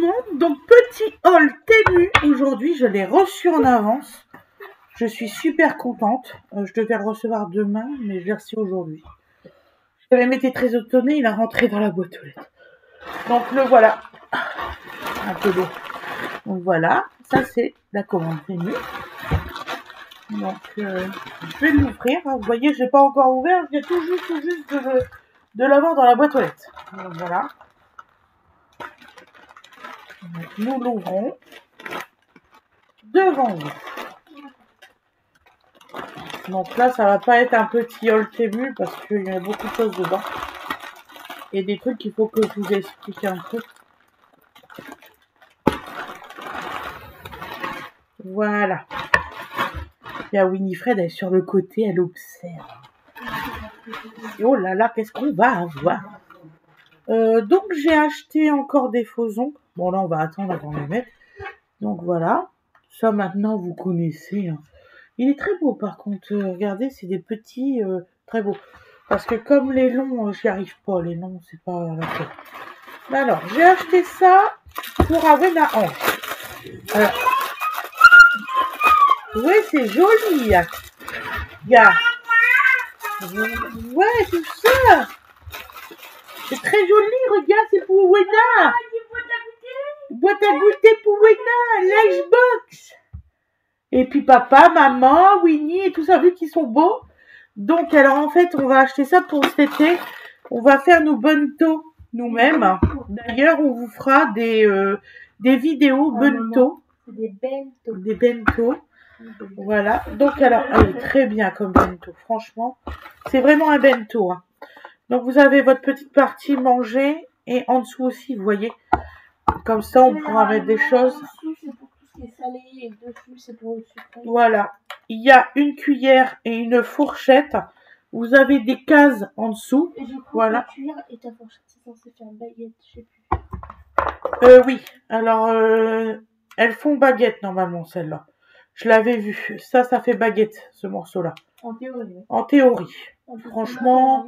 monde. Donc petit haul Temu. Aujourd'hui, je l'ai reçu en avance. Je suis super contente. Je devais le recevoir demain, mais je l'ai reçu aujourd'hui. Je l'avais été très étonnée, il a rentré dans la boîte aux lettres. Donc le voilà. Un peu d'eau. Donc voilà, ça c'est la commande Temu. Donc je vais l'ouvrir. Vous voyez, je l'ai pas encore ouvert. Je viens tout juste de l'avoir dans la boîte aux lettres. Donc voilà. Donc, nous l'ouvrons devant vous. Donc là, ça va pas être un petit haul Temu parce qu'il y a beaucoup de choses dedans. Et des trucs qu'il faut que je vous explique un peu. Voilà. Il y a Winifred, elle est sur le côté, elle observe. Oh là là, qu'est-ce qu'on va avoir? Donc j'ai acheté encore des faux ongles. Bon là, on va attendre avant de les mettre. Donc voilà. Ça maintenant, vous connaissez. Hein. Il est très beau par contre. Regardez, c'est des petits, très beaux. Parce que comme les longs, j'y arrive pas. Les longs, c'est pas la peine. Alors, j'ai acheté ça pour Awena Hanche. Oui, c'est joli. Regarde. Ouais, c'est ça. C'est très joli, regarde, c'est pour Wena. Boîte à goûter pour Wena, Lunchbox. Et puis papa, maman, Winnie et tout ça, vu qu'ils sont beaux. Donc, alors en fait, on va acheter ça pour cet été. On va faire nos bento nous-mêmes. D'ailleurs, on vous fera des vidéos bento. Des bento. Voilà. Donc, alors, elle est très bien comme bento. Franchement, c'est vraiment un bento. Hein. Donc, vous avez votre petite partie manger. Et en dessous aussi, vous voyez. Comme ça, on pourra mettre des choses. Salé et dessus c'est pour le sucré. Voilà, il y a une cuillère et une fourchette. Vous avez des cases en dessous. Et je crois voilà. que la cuillère et ta fourchette c'est censé faire baguette, je sais plus. Oui, alors elles font baguette normalement celle-là. Je l'avais vu. Ça fait baguette ce morceau-là. En théorie. Oui. En théorie. Franchement,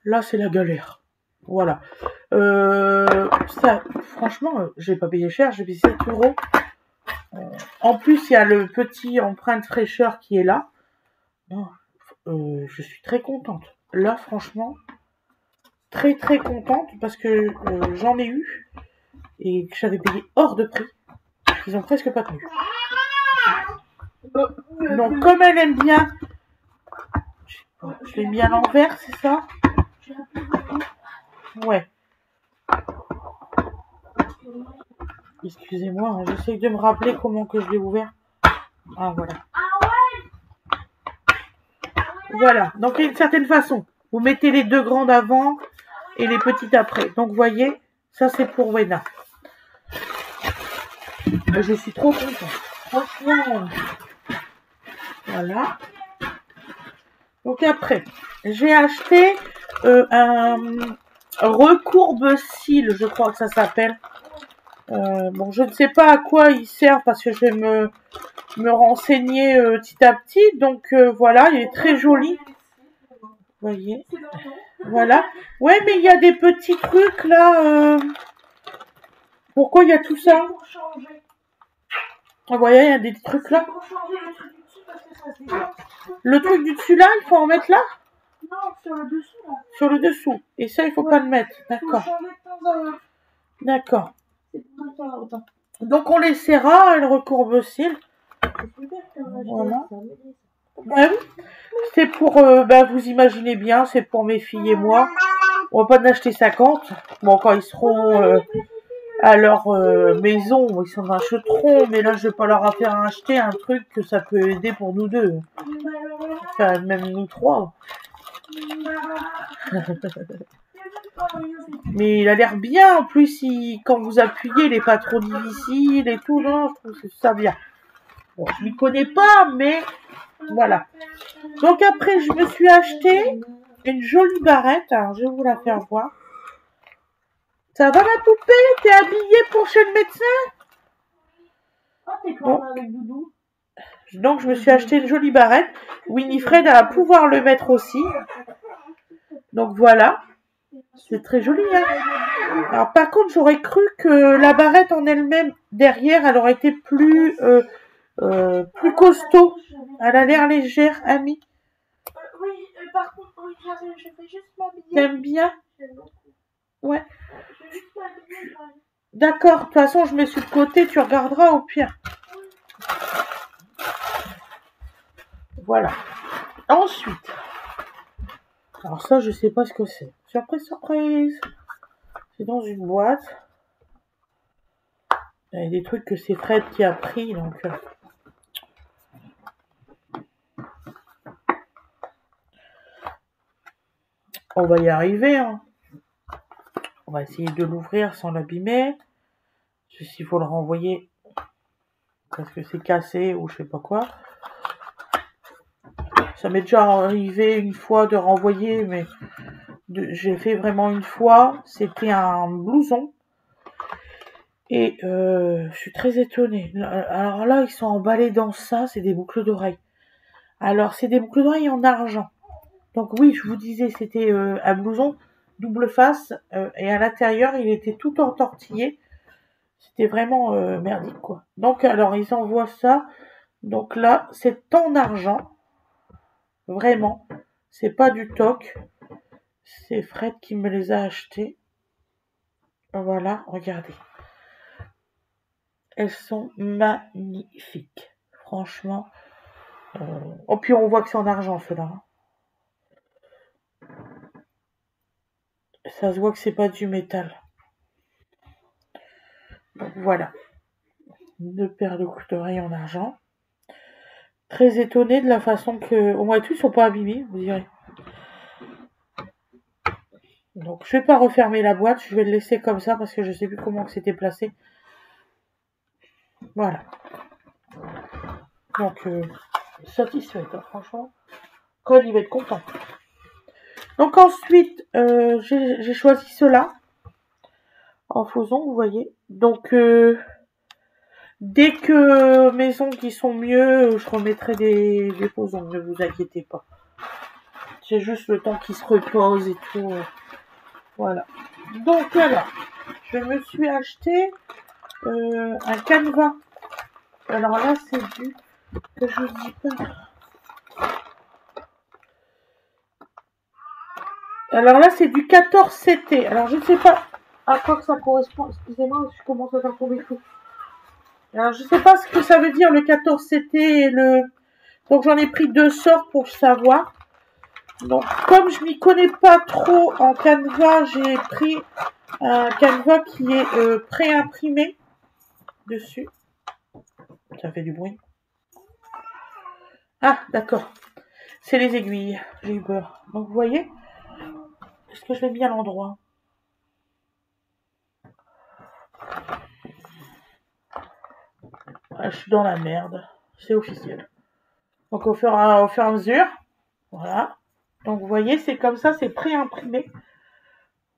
là c'est la galère. Voilà. Ça, franchement, j'ai pas payé cher, j'ai payé 7 €. En plus, il y a le petit empreinte fraîcheur qui est là. Je suis très contente. Là, franchement, très contente parce que j'en ai eu et que j'avais payé hors de prix. Ils ont presque pas tenu. Donc, comme elle aime bien, je l'ai mis à l'envers, c'est ça? Ouais. Excusez-moi, hein, j'essaie de me rappeler comment que je l'ai ouvert. Ah, voilà. Voilà, donc il y a une certaine façon. Vous mettez les deux grandes avant et les petites après. Donc, vous voyez, ça c'est pour Wena. Je suis trop contente. Franchement, voilà. Donc après, j'ai acheté un recourbe-cils, je crois que ça s'appelle. Bon, je ne sais pas à quoi il sert parce que je vais me renseigner petit à petit. Donc voilà, il est très joli. Vous voyez. Voilà. Ouais, mais il y a des petits trucs là. Pourquoi il y a tout ça? Vous voyez, il y a des trucs là. Le truc du dessus là, il faut en mettre là? Non, sur le dessous là. Sur le dessous. Et ça, il faut pas le mettre. D'accord. D'accord. Donc on les serra, elle recourbe-cils. Voilà. Bah oui. C'est pour, vous imaginez bien, c'est pour mes filles et moi. On va pas en acheter 50. Bon, quand ils seront à leur maison, ils s'en achèteront. Mais là, je vais pas leur faire acheter un truc que ça peut aider pour nous deux. Enfin, même nous trois. Mais il a l'air bien. En plus, quand vous appuyez, il n'est pas trop difficile et tout. Non, je trouve que ça bien. Bon, je m'y connais pas, mais voilà. Donc après, je me suis acheté une jolie barrette. Alors, je vais vous la faire voir. Ça va la poupée? T'es habillée pour chez le médecin? Donc, je me suis acheté une jolie barrette. Winifred va pouvoir le mettre aussi. Donc voilà. C'est très joli, hein. Alors par contre, j'aurais cru que la barrette en elle-même, derrière, elle aurait été plus costaud. Elle a l'air légère, Ami. Oui, par contre, oui, je vais juste m'habiller. T'aimes bien? J'aime beaucoup. Ouais. Je vais juste m'habiller. D'accord, de toute façon, je mets sur le côté, tu regarderas au pire. Voilà. Ensuite. Alors ça, je sais pas ce que c'est. Surprise, surprise. C'est dans une boîte. Il y a des trucs que c'est Fred qui a pris, donc... On va y arriver, hein. On va essayer de l'ouvrir sans l'abîmer. S'il faut le renvoyer parce que c'est cassé ou je sais pas quoi. Ça m'est déjà arrivé une fois de renvoyer, mais j'ai fait vraiment une fois. C'était un blouson. Et je suis très étonnée. Alors là, ils sont emballés dans ça. C'est des boucles d'oreilles. Alors, c'est des boucles d'oreilles en argent. Donc oui, je vous disais, c'était un blouson double face. Et à l'intérieur, il était tout entortillé. C'était vraiment merdique, quoi. Donc, alors, ils envoient ça. Donc là, c'est en argent. Vraiment. C'est pas du toc. C'est Fred qui me les a achetés. Voilà, regardez. Elles sont magnifiques. Franchement. Oh, puis on voit que c'est en argent, ceux-là. Ça se voit que c'est pas du métal. Donc voilà. 2 paires de boucles d'oreilles en argent. Très étonnée de la façon que... Au moins tous ils sont pas abîmés, vous direz. Donc je vais pas refermer la boîte, je vais le laisser comme ça parce que je sais plus comment c'était placé. Voilà. Donc satisfaite, hein, franchement. Cole il va être content. Donc ensuite j'ai choisi cela en faisant, vous voyez. Donc dès que mes ongles qui sont mieux, je remettrai des faux ongles, ne vous inquiétez pas. C'est juste le temps qu'ils se repose et tout. Voilà. Donc alors, je me suis acheté un canevas. Alors là, c'est du... que je vous dis pas. Alors là, c'est du 14 CT. Alors je ne sais pas à quoi que ça correspond. Excusez-moi, je commence à faire tomber tout. Alors je ne sais pas ce que ça veut dire le 14 CT et le... Donc j'en ai pris 2 sortes pour savoir. Donc comme je m'y connais pas trop en canevas, j'ai pris un canevas qui est pré-imprimé dessus. Ça fait du bruit. Ah, d'accord. C'est les aiguilles. J'ai eu peur. Donc, vous voyez, est-ce que je l'ai mis à l'endroit? Ah, je suis dans la merde. C'est officiel. Donc, au fur et à mesure. Voilà. Donc, vous voyez, c'est comme ça. C'est pré-imprimé.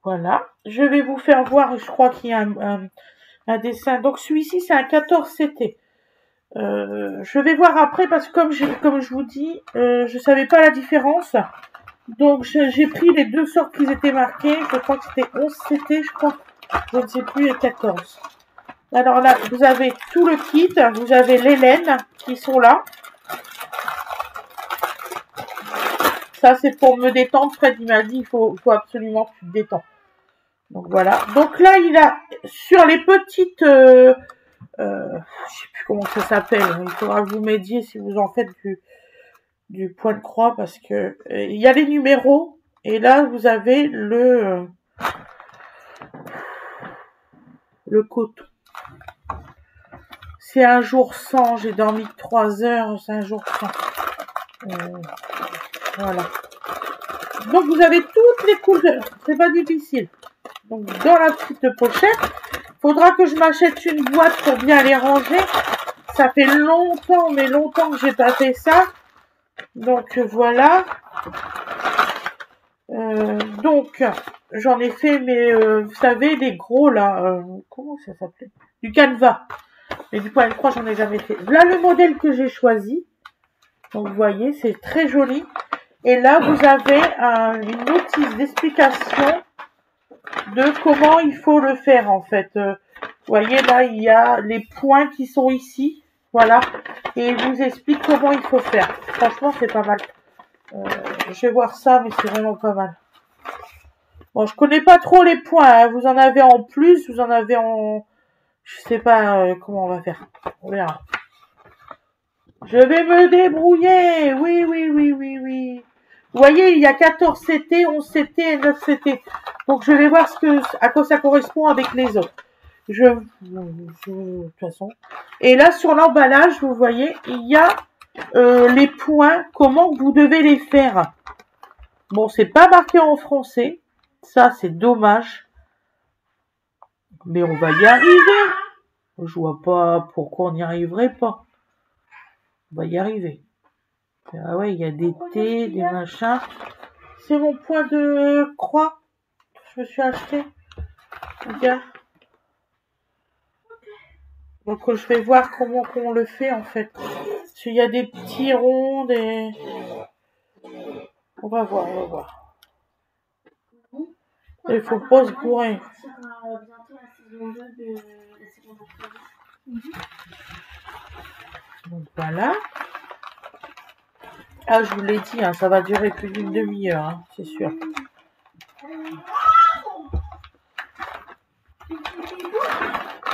Voilà. Je vais vous faire voir. Je crois qu'il y a un dessin. Donc, celui-ci, c'est un 14 CT. Je vais voir après parce que comme je vous dis, je savais pas la différence. Donc j'ai pris les 2 sortes qui étaient marquées. Je crois que c'était 11 CT, je crois. Je ne sais plus, et 14. Alors là, vous avez tout le kit. Vous avez les laines qui sont là. Ça, c'est pour me détendre. Fred, il m'a dit, il faut absolument que tu te détends. Donc voilà. Donc là, il a sur les petites... je sais plus comment ça s'appelle. Il faudra que vous m'aidiez si vous en faites du point de croix parce que il y a les numéros et là vous avez le coton. C'est un jour sans. J'ai dormi 3 heures. C'est un jour sans. Voilà. Donc vous avez toutes les couleurs. C'est pas difficile. Donc dans la petite pochette. Faudra que je m'achète une boîte pour bien les ranger. Ça fait longtemps, mais longtemps que j'ai pas fait ça. Donc voilà. Donc j'en ai fait, mais vous savez, les gros là. Comment ça s'appelait? Du canevas. Mais du point de croix, j'en ai jamais fait. Là le modèle que j'ai choisi. Donc vous voyez, c'est très joli. Et là vous avez une notice d'explication de comment il faut le faire en fait. Vous voyez là, il y a les points qui sont ici, voilà, et il vous explique comment il faut faire. Franchement, c'est pas mal. Je vais voir ça, mais c'est vraiment pas mal. Bon, je connais pas trop les points, hein. Vous en avez en plus, vous en avez en... Je sais pas comment on va faire. On verra. Je vais me débrouiller. Oui, oui, oui, oui, oui. Vous voyez, il y a 14 CT, 11 CT et 9 CT. Donc, je vais voir à quoi ça correspond avec les autres. De toute façon. Et là, sur l'emballage, vous voyez, il y a les points, comment vous devez les faire. Bon, c'est pas marqué en français. Ça, c'est dommage. Mais on va y arriver. Je vois pas pourquoi on n'y arriverait pas. On va y arriver. Ah ouais, il y a des T, des machins. C'est mon point de croix que je me suis acheté. Regarde. Donc je vais voir comment on le fait en fait. Parce qu'il y a des petits ronds, des... On va voir, on va voir. Il faut pas se gourer. Donc voilà. Ah, je vous l'ai dit, hein, ça va durer plus d'une demi-heure, hein, c'est sûr.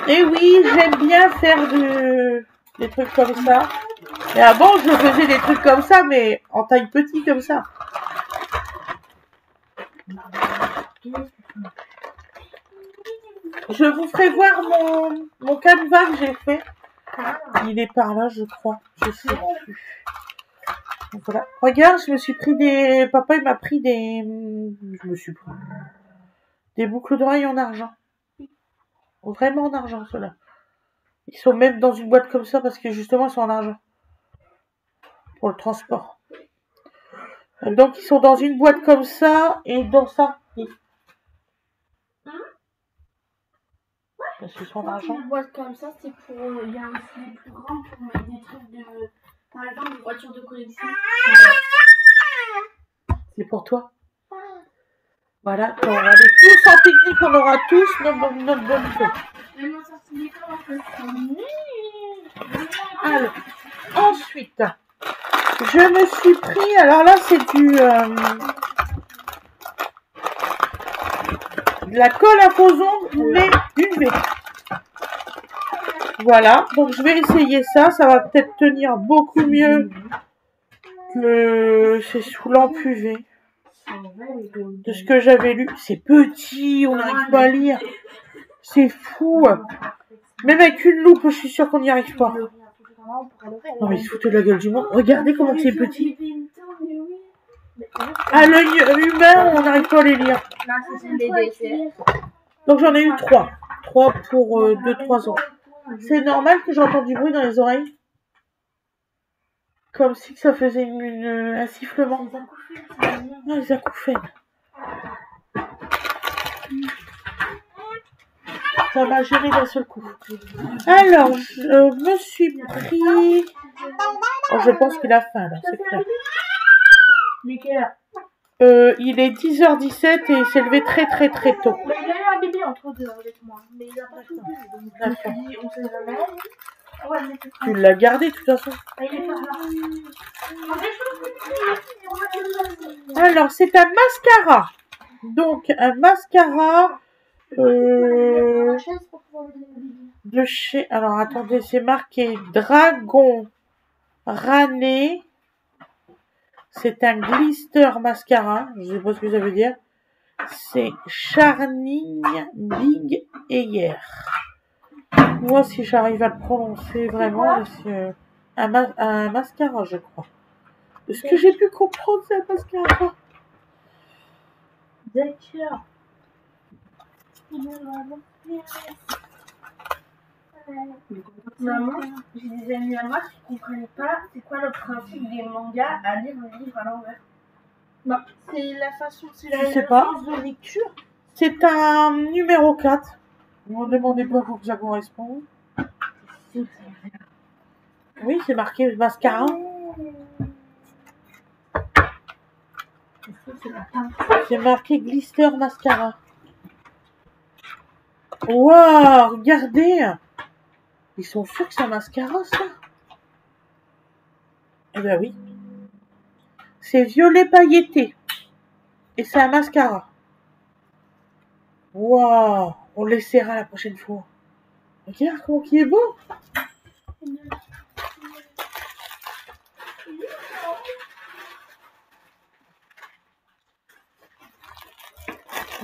Et oui, j'aime bien faire des trucs comme ça. Et avant, je faisais des trucs comme ça, mais en taille petite comme ça. Je vous ferai voir mon canevas que j'ai fait. Il est par là, je crois. Je sais plus. Donc voilà. Regarde, je me suis pris des... Papa, il m'a pris des... Je me suis pris... Des boucles d'oreilles en argent. Vraiment en argent, ceux-là. Ils sont même dans une boîte comme ça parce que justement, ils sont en argent. Pour le transport. Donc, ils sont dans une boîte comme ça et dans ça. Parce qu'ils sont en argent. Une boîte comme ça, c'est pour... Il y a un filet plus grand pour mettre des trucs de... Par exemple, des voitures de collection. C'est pour toi. Voilà, quand on va aller tous en pique-nique, on aura tous notre bonne chose. Alors, ensuite, je me suis pris, alors là c'est de la colle à faux ongles, mais UV. Voilà, donc je vais essayer ça, ça va peut-être tenir beaucoup mieux que c'est sous lampe UV. De ce que j'avais lu, c'est petit, on n'arrive pas à lire. C'est fou. Même avec une loupe, je suis sûre qu'on n'y arrive pas. Non mais il se foutait de la gueule du monde. Regardez comment c'est petit. À l'œil humain, on n'arrive pas à les lire. Donc j'en ai eu 3. 3 pour 2-3 ans. C'est normal que j'entends du bruit dans les oreilles. Comme si ça faisait un sifflement. Ah, les acouphènes. Ça m'a gêné d'un seul coup. Alors, je me suis pris... Oh, je pense qu'il a faim, là, c'est clair. Il est 10h17 et il s'est levé très très très tôt. Mais il a eu un bébé entre deux avec moi. Mais il a pas tout vu. Donc je me suis dit, on sait jamais. Ouais, tu l'as gardé de toute façon. Alors, c'est un mascara. Donc, un mascara de chez... Alors, attendez, c'est marqué Dragon Rané. C'est un glister mascara. Je sais pas ce que ça veut dire. C'est Charning Big Air. Moi, si j'arrive à le prononcer vraiment, c'est un mascara, je crois. De ce que j'ai pu comprendre, c'est un mascara. D'accord. Maman, j'ai des amis à moi qui ne comprennent pas c'est quoi le principe des mangas à lire un livre à l'envers. Bah, c'est la façon, c'est la sens de lecture. C'est un numéro 4. Ne me demandez pas où ça correspond. Oui, c'est marqué mascara. C'est marqué glister mascara. Waouh, regardez. Ils sont sûrs que c'est un mascara, ça? Eh ben oui. C'est violet pailleté. Et c'est un mascara. Waouh, on l'essaiera la prochaine fois. Regarde comment il est beau.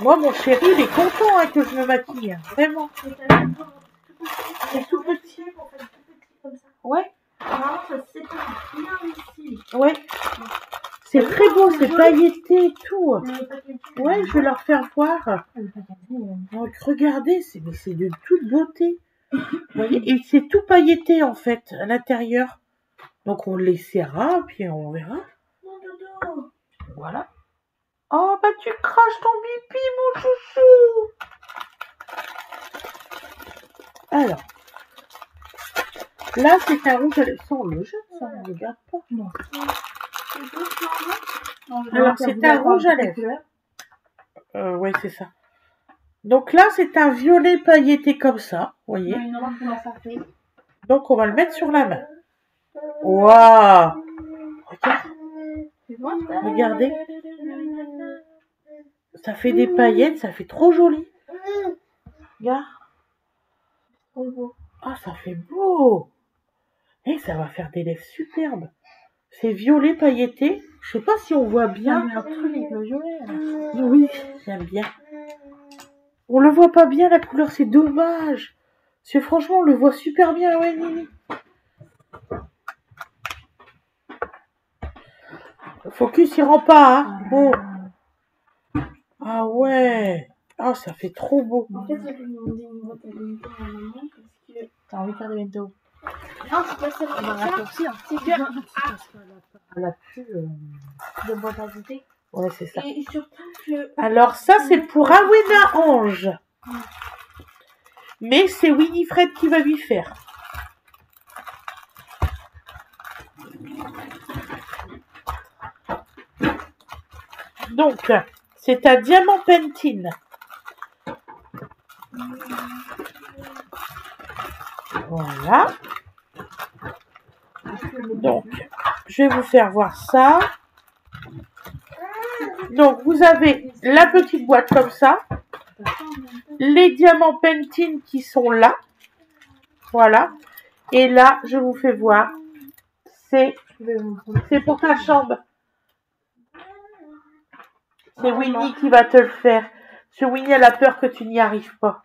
Moi, mon chéri, il est content hein, que je me maquille. Vraiment. C'est tout petit. Ouais. Ouais. C'est très beau, c'est pailleté et tout. Ouais, je vais leur faire voir. Donc, regardez, c'est de toute beauté. Vous voyez, et c'est tout pailleté en fait à l'intérieur. Donc on l'essaiera, puis on verra. Voilà. Oh bah tu craches ton pipi mon chouchou. Alors. Là c'est un rouge à lèvres. Ça on le jette, ça on ne regarde pas. Non. Alors c'est un rouge à lèvres. Ouais c'est ça. Donc là c'est un violet pailleté comme ça, vous voyez. Donc on va le mettre sur la main. Waouh. Regardez. Ça fait des paillettes, ça fait trop joli. Regarde. Ah, ça fait beau. Et ça va faire des lèvres superbes. C'est violet pailleté. Je sais pas si on voit bien. Un truc avec le violet. Oui, j'aime bien. On le voit pas bien la couleur, c'est dommage. Parce que franchement, on le voit super bien. Ouais, Nini. Le focus, il rend pas, hein. Bon. Ah ouais. Ah, ça fait trop beau. En fait, j'ai demandé une boîte à bento à ma maman parce que... T'as envie de faire des bento? Non, c'est pas ça. On va raccourcir. C'est que... Elle a plus... de boîte à goûter. Ouais, c'est ça. Et surtout que... Alors ça, c'est pour Awena Ange. Mais c'est Winifred qui va lui faire. Donc, c'est un diamant Pentine. Voilà. Donc, je vais vous faire voir ça. Donc, vous avez la petite boîte comme ça. Les diamants Pentine qui sont là. Voilà. Et là, je vous fais voir. C'est pour ta chambre. C'est Winnie qui va te le faire. Parce que Winnie, elle a peur que tu n'y arrives pas.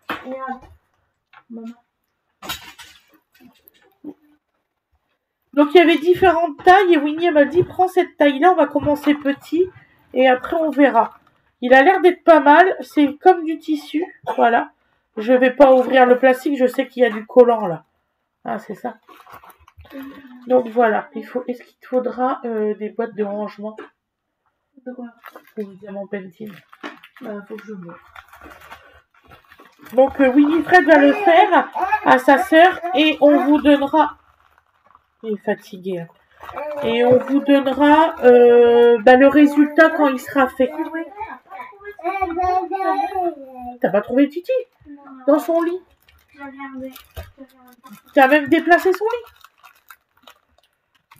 Donc, il y avait différentes tailles. Et Winnie, elle m'a dit, prends cette taille-là. On va commencer petit. Et après, on verra. Il a l'air d'être pas mal. C'est comme du tissu. Voilà. Je vais pas ouvrir le plastique. Je sais qu'il y a du collant, là. Ah, c'est ça. Donc, voilà. Est-ce qu'il te faudra des boîtes de rangement? De quoi? Pour le diamant Pentine. Faut que je vois. Donc Winifred va le faire à sa sœur et on vous donnera. Il est fatigué. Hein. Et on vous donnera le résultat quand il sera fait. T'as pas trouvé Titi dans son lit? T'as même déplacé son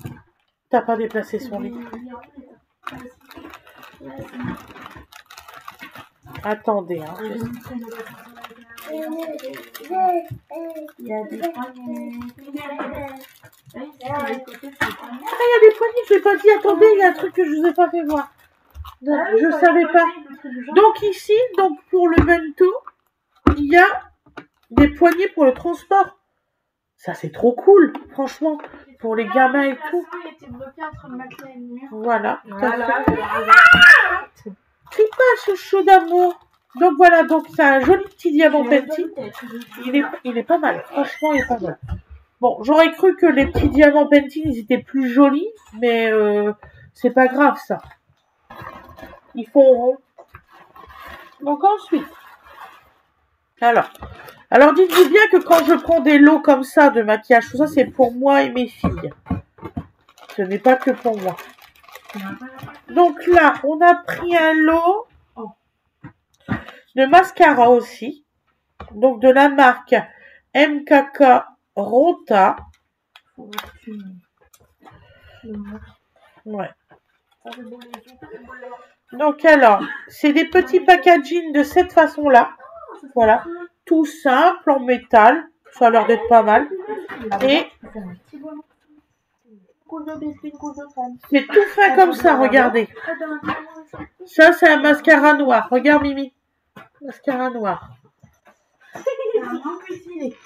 lit? T'as pas déplacé son lit? Attendez, hein. Il y a des poignets. Ah, il y a des poignées, je l'ai pas dit. Attendez, il y a un truc que je vous ai pas fait voir. Donc, je savais pas. Donc ici, donc pour le bento, il y a des poignées pour le transport. Ça, c'est trop cool, franchement, pour les gamins et tout. Voilà. Crie pas, chouchou d'amour. Donc voilà, donc c'est un joli petit diamant Pentine. Il est pas mal, franchement, il est pas mal. Bon, j'aurais cru que les petits diamants Pentine, ils étaient plus jolis, mais c'est pas grave ça. Ils font rond. Donc ensuite, alors dites-vous bien que quand je prends des lots comme ça de maquillage, tout ça, c'est pour moi et mes filles. Ce n'est pas que pour moi. Donc là, on a pris un lot de mascara aussi. Donc de la marque MKK Rota. Ouais. Donc alors, c'est des petits packaging de cette façon-là. Voilà. Tout simple, en métal. Ça a l'air d'être pas mal. Et c'est tout fin comme ça, regardez. Ça, c'est un mascara noir. Regarde, Mimi. Mascara noir.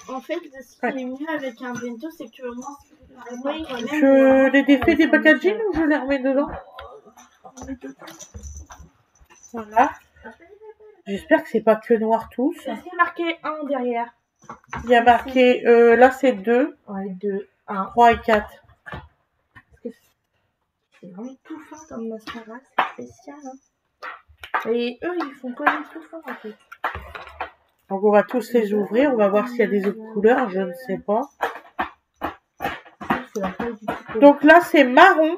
En fait, ce qui est mieux avec un bento, c'est que moi, je les défais des packaging ou je les remets dedans? Voilà. J'espère que c'est pas que noir tous. Est-ce qu'il y a marqué 1 derrière? Il y a marqué, là c'est 2. Ouais, 2, 1. 3 et 4. C'est vraiment tout fin comme mascara, c'est spécial. Hein. Et eux, ils font quand même tout fin en fait. Donc on va tous les ouvrir, on va voir s'il y a des autres couleurs, je ne sais pas. Donc là c'est marron.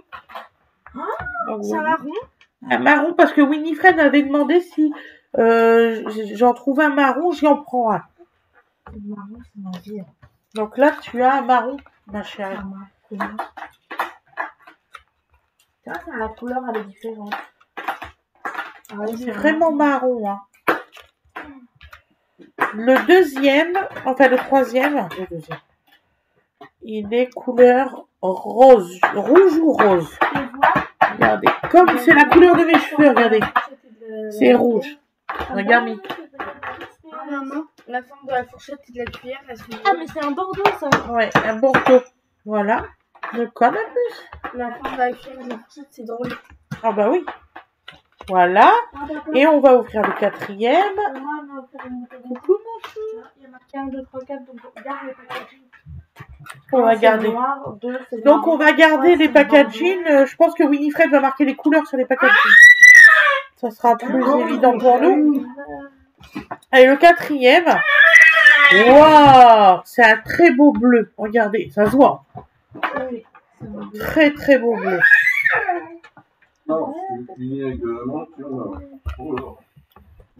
C'est un marron? Un marron parce que Winifred avait demandé si j'en trouve un marron, j'en prends un. Le marron, c'est ma vie. Donc là tu as un marron, ma chérie. La couleur elle est différente. C'est vraiment marron. Hein. Le deuxième, enfin le troisième, il est couleur rose, rouge ou rose. Regardez, comme c'est la couleur de mes cheveux, regardez. C'est rouge. Regarde, Mi. La forme de la fourchette et de la cuillère. Ah, mais c'est un bordeaux, ça. Ouais, un bordeaux. Voilà. Le code en plus. La forme de la cuillère et de la fourchette, c'est drôle. Ah bah oui. Voilà. Et on va ouvrir le quatrième. Coucou, mon chou. Il y a marqué 1, 2, 3, 4, donc on garde les packaging. On va garder. Donc on va garder les packaging. Je pense que Winifred va marquer les couleurs sur les packaging. Ça sera plus évident pour nous. Allez, le quatrième. Waouh, c'est un très beau bleu. Regardez, ça se voit. Très très beau bleu.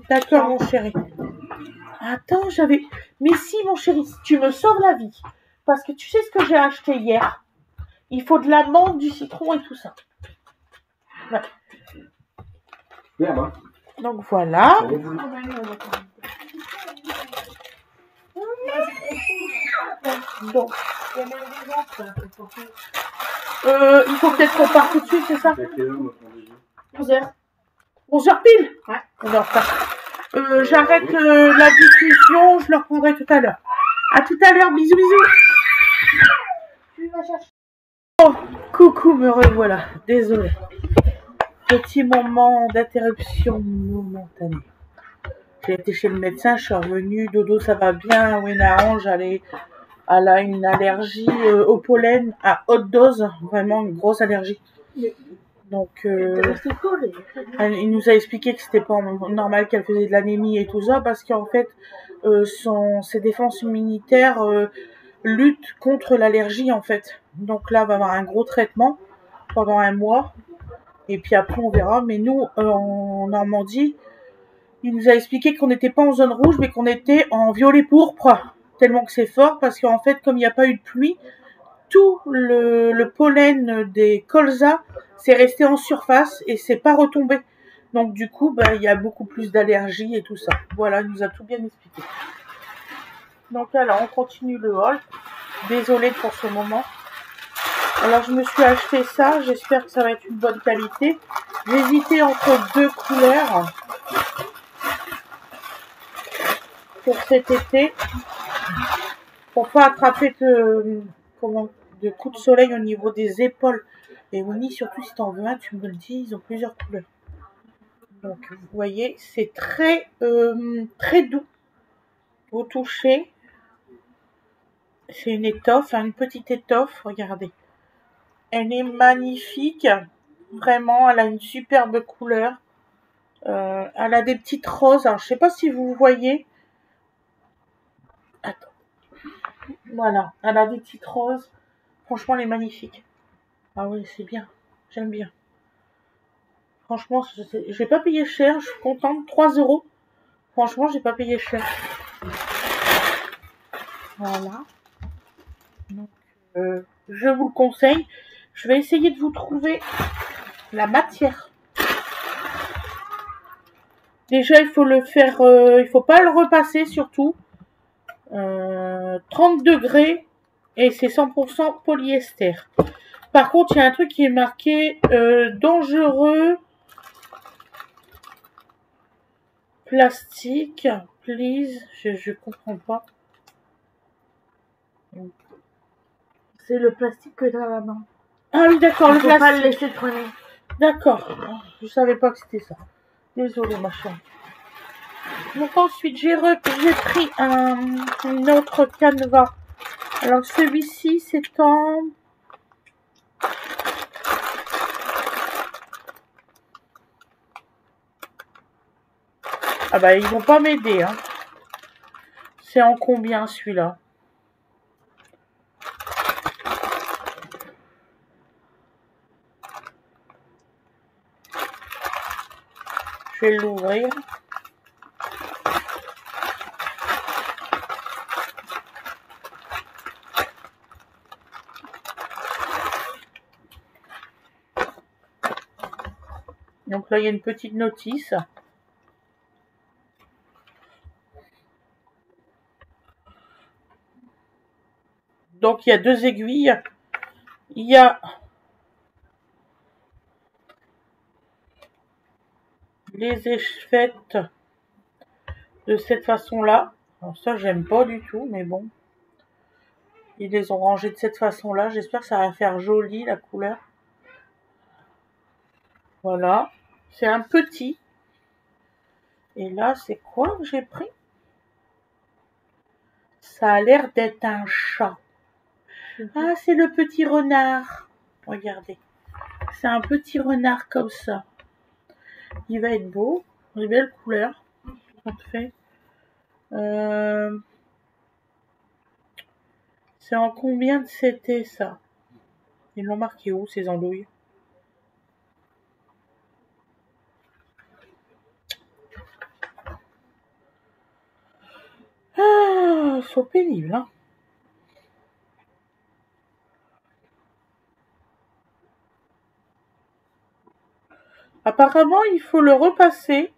D'accord, mon chéri. Attends, j'avais... Mais si, mon chéri, tu me sauves la vie. Parce que tu sais ce que j'ai acheté hier. Il faut de la menthe, du citron et tout ça. Ouais. Donc voilà. Donc, il faut peut-être qu'on parte tout de suite, c'est ça? 11h. 11h pile? Ouais. On est en retard. J'arrête la diffusion, je le reprendrai tout à l'heure. À tout à l'heure, bisous, bisous. Tu vas chercher. Oh, coucou, me revoilà. Désolée. Petit moment d'interruption momentanée. J'ai été chez le médecin, je suis revenue. Dodo, ça va bien. Wena Ange, elle a une allergie au pollen à haute dose. Vraiment une grosse allergie. Donc, il nous a expliqué que c'était pas normal qu'elle faisait de l'anémie et tout ça, parce qu'en fait, ses défenses immunitaires luttent contre l'allergie, en fait. Donc là, elle va avoir un gros traitement pendant 1 mois. Et puis après, on verra. Mais nous, en Normandie, il nous a expliqué qu'on n'était pas en zone rouge, mais qu'on était en violet pourpre. Tellement que c'est fort, parce qu'en fait, comme il n'y a pas eu de pluie, tout le pollen des colzas c'est resté en surface et c'est pas retombé. Donc du coup, il y a beaucoup plus d'allergies et tout ça. Voilà, il nous a tout bien expliqué. Donc alors, on continue le haul. Désolée pour ce moment. Alors, je me suis acheté ça. J'espère que ça va être une bonne qualité. J'hésitais entre 2 couleurs pour cet été. Pour pas attraper de coups de soleil au niveau des épaules. Et Winnie, surtout si t'en veux un, tu me le dis, ils ont plusieurs couleurs. Donc, vous voyez, c'est très, très doux au toucher. C'est une étoffe, une petite étoffe, regardez. Elle est magnifique, vraiment, elle a une superbe couleur. Elle a des petites roses, alors je sais pas si vous voyez. Attends. Voilà, elle a des petites roses. Franchement, elle est magnifique. Ah oui, c'est bien. J'aime bien. Franchement, j'ai pas payé cher. Je suis contente. 3 €. Franchement, j'ai pas payé cher. Voilà. Donc, je vous le conseille. Je vais essayer de vous trouver la matière. Déjà, il faut le faire, il faut pas le repasser surtout. 30 degrés et c'est 100% polyester. Par contre, il y a un truc qui est marqué dangereux plastique, please. Je comprends pas. C'est le plastique que t'as là-bas. Ah oui, d'accord, le Faut pas le plastique. laisser traîner. D'accord. Je savais pas que c'était ça. Désolée, ma chérie. Donc ensuite, j'ai pris une autre canevas. Alors celui-ci, c'est en... Ah bah, ils vont pas m'aider, hein. C'est en combien, celui-là? Je vais l'ouvrir. Donc là, il y a une petite notice. Donc, il y a 2 aiguilles. Il y a les échevêtres de cette façon-là. Alors ça, j'aime pas du tout, mais bon. Ils les ont rangés de cette façon-là. J'espère que ça va faire joli, la couleur. Voilà. C'est un petit. Et là, c'est quoi que j'ai pris? Ça a l'air d'être un chat. Ah, c'est le petit renard. Regardez. C'est un petit renard comme ça. Il va être beau. Une belle couleur. Parfait. C'est en combien de CT ça? Ils l'ont marqué où ces andouilles? Ah, ils sont pénibles, hein. Apparemment, il faut le repasser.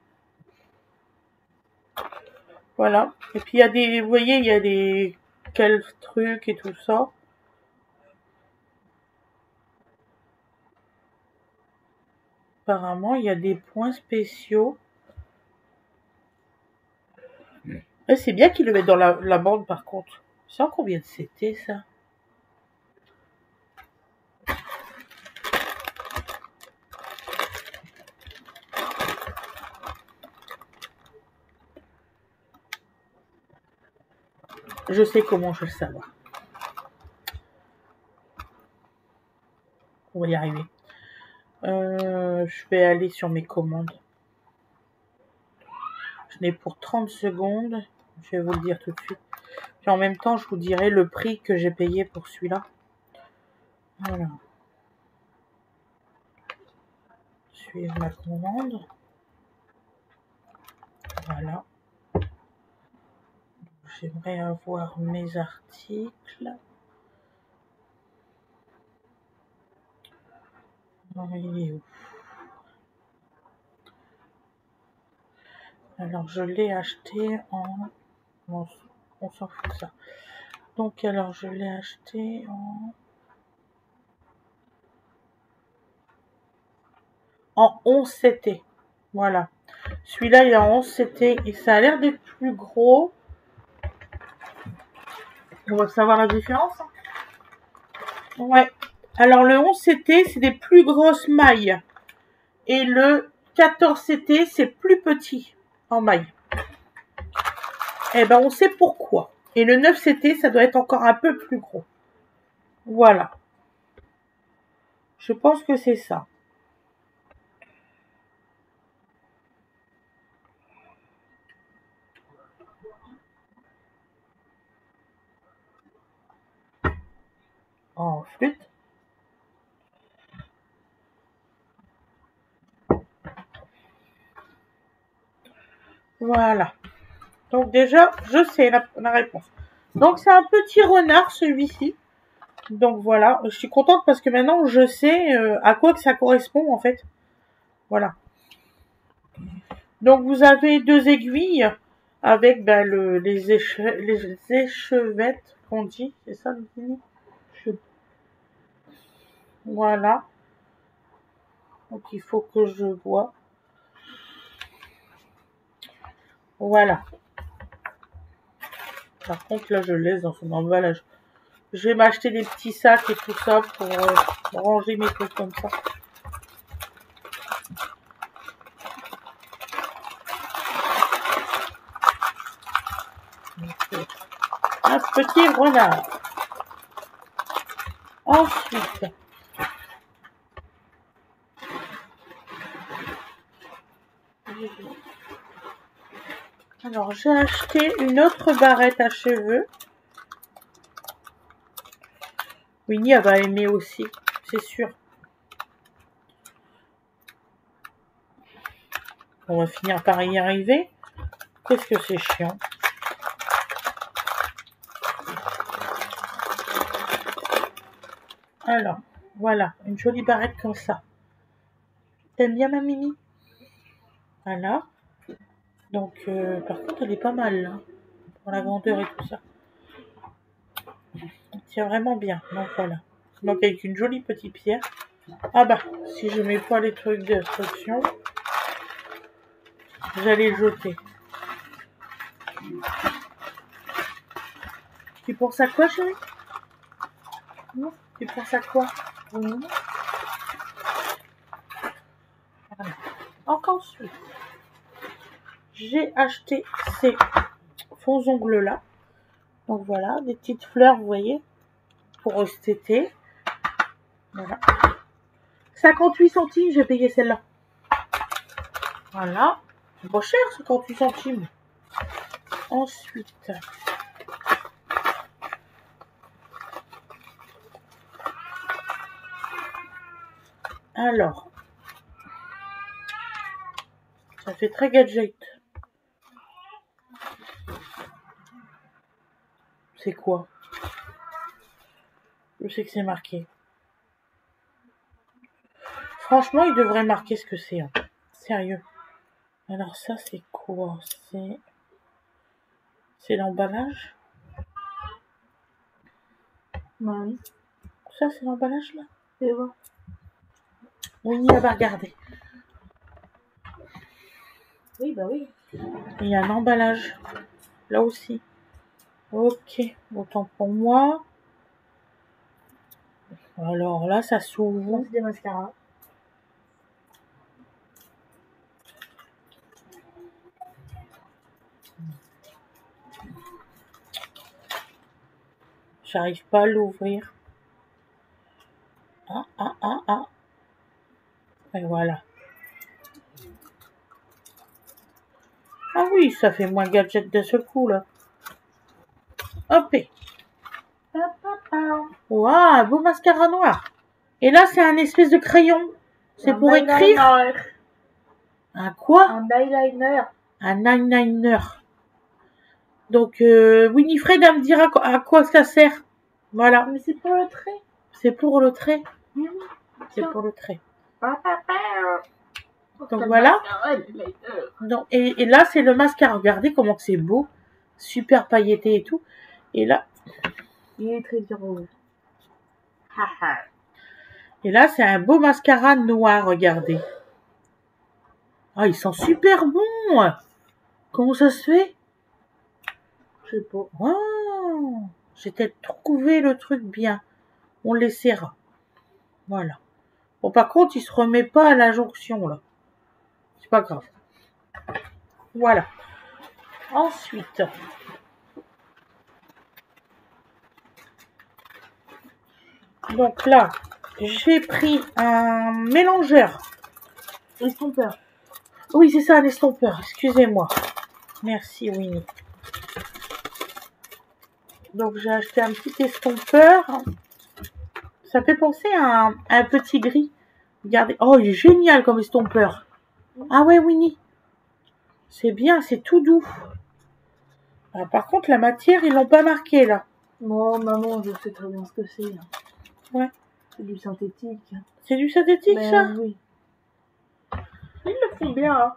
Voilà. Et puis, il y a des... Vous voyez, il y a des... Quels trucs et tout ça. Apparemment, il y a des points spéciaux. Et c'est bien qu'ils le mettent dans la bande, par contre. C'est en combien de CT, ça? Je sais comment je vais le savoir. On va y arriver. Je vais aller sur mes commandes. Je n'ai pour 30 secondes. Je vais vous le dire tout de suite. Puis en même temps, je vous dirai le prix que j'ai payé pour celui-là. Voilà. Suivre la commande. Voilà. J'aimerais avoir mes articles. Il est où? Alors, je l'ai acheté en... On s'en fout de ça. Donc, alors, je l'ai acheté en 11 CT. Voilà. Celui-là, il est en 11 CT et ça a l'air d'être plus gros. On va savoir la différence. Ouais. Alors, le 11 CT, c'est des plus grosses mailles. Et le 14 CT, c'est plus petit en maille. Eh ben, on sait pourquoi. Et le 9 CT, ça doit être encore un peu plus gros. Voilà. Je pense que c'est ça. En flûte. Voilà. Donc déjà, je sais la réponse. Donc c'est un petit renard celui-ci. Donc voilà, je suis contente parce que maintenant je sais à quoi que ça correspond en fait. Voilà. Donc vous avez 2 aiguilles avec les échevettes qu'on dit, c'est ça le fini. Voilà. Donc il faut que je vois. Voilà. Par contre là je laisse dans son emballage. Je vais m'acheter des petits sacs et tout ça pour ranger mes trucs comme ça. Un petit renard. Ensuite, alors j'ai acheté une autre barrette à cheveux. Winnie elle va aimer aussi, c'est sûr. On va finir par y arriver. Qu'est-ce que c'est chiant. Alors, voilà, une jolie barrette comme ça. T'aimes bien ma Mimi? Voilà. Donc, par contre, elle est pas mal, là. Pour la grandeur et tout ça. Elle tient vraiment bien. Donc, voilà. Donc, avec une jolie petite pierre. Ah bah, si je mets pas les trucs d'instruction, j'allais le jeter. Tu penses à quoi, chérie? Non? Tu penses à quoi? Voilà. Encore ensuite, j'ai acheté ces fonds ongles là. Donc voilà, des petites fleurs, vous voyez, pour cet été. Voilà. 58 centimes, j'ai payé celle-là. Voilà. C'est pas cher, 58 centimes. Ensuite, alors, ça fait très gadget. C'est quoi? Je sais que c'est marqué. Franchement, il devrait marquer ce que c'est. Hein. Sérieux. Alors ça, c'est quoi? C'est l'emballage? Oui. Ça, c'est l'emballage, là? C'est bon. Oui, elle va regarder. Oui, bah oui. Il y a un emballage. Là aussi. Ok. Autant pour moi. Alors là, ça s'ouvre. C'est des mascaras. J'arrive pas à l'ouvrir. Ah. Et voilà. Ah oui, ça fait moins gadget d'un seul coup, là. Hop. Waouh, un beau mascara noir. Et là, c'est un espèce de crayon. C'est pour écrire. Un quoi? Un eyeliner. Un eyeliner. Donc, Winifred, elle me dira à quoi ça sert. Voilà. Mais c'est pour le trait. C'est pour le trait. Oui. C'est pour le trait. Donc Donc voilà. Donc, et là, c'est le mascara. Regardez comment c'est beau. Super pailleté et tout. Et là. Il est très dur. Et là, c'est un beau mascara noir. Regardez. Ah, ils sont super bons. Comment ça se fait? Je sais pas. Oh, j'ai peut-être trouvé le truc bien. On l'essaiera. Voilà. Bon, par contre, il se remet pas à la jonction, là. C'est pas grave. Voilà. Ensuite. Donc là, j'ai pris un mélangeur. Estompeur. Oui, c'est ça, un estompeur. Excusez-moi. Merci, Winnie. Donc, j'ai acheté un petit estompeur. Ça fait penser à un petit gris. Regardez. Oh, il est génial comme estompeur. Ah ouais, Winnie. C'est bien, c'est tout doux. Ah, par contre, la matière, ils l'ont pas marqué, là. Non, maman, je sais très bien ce que c'est. Ouais. C'est du synthétique. C'est du synthétique, Mais ça? oui. Ils le font bien, hein.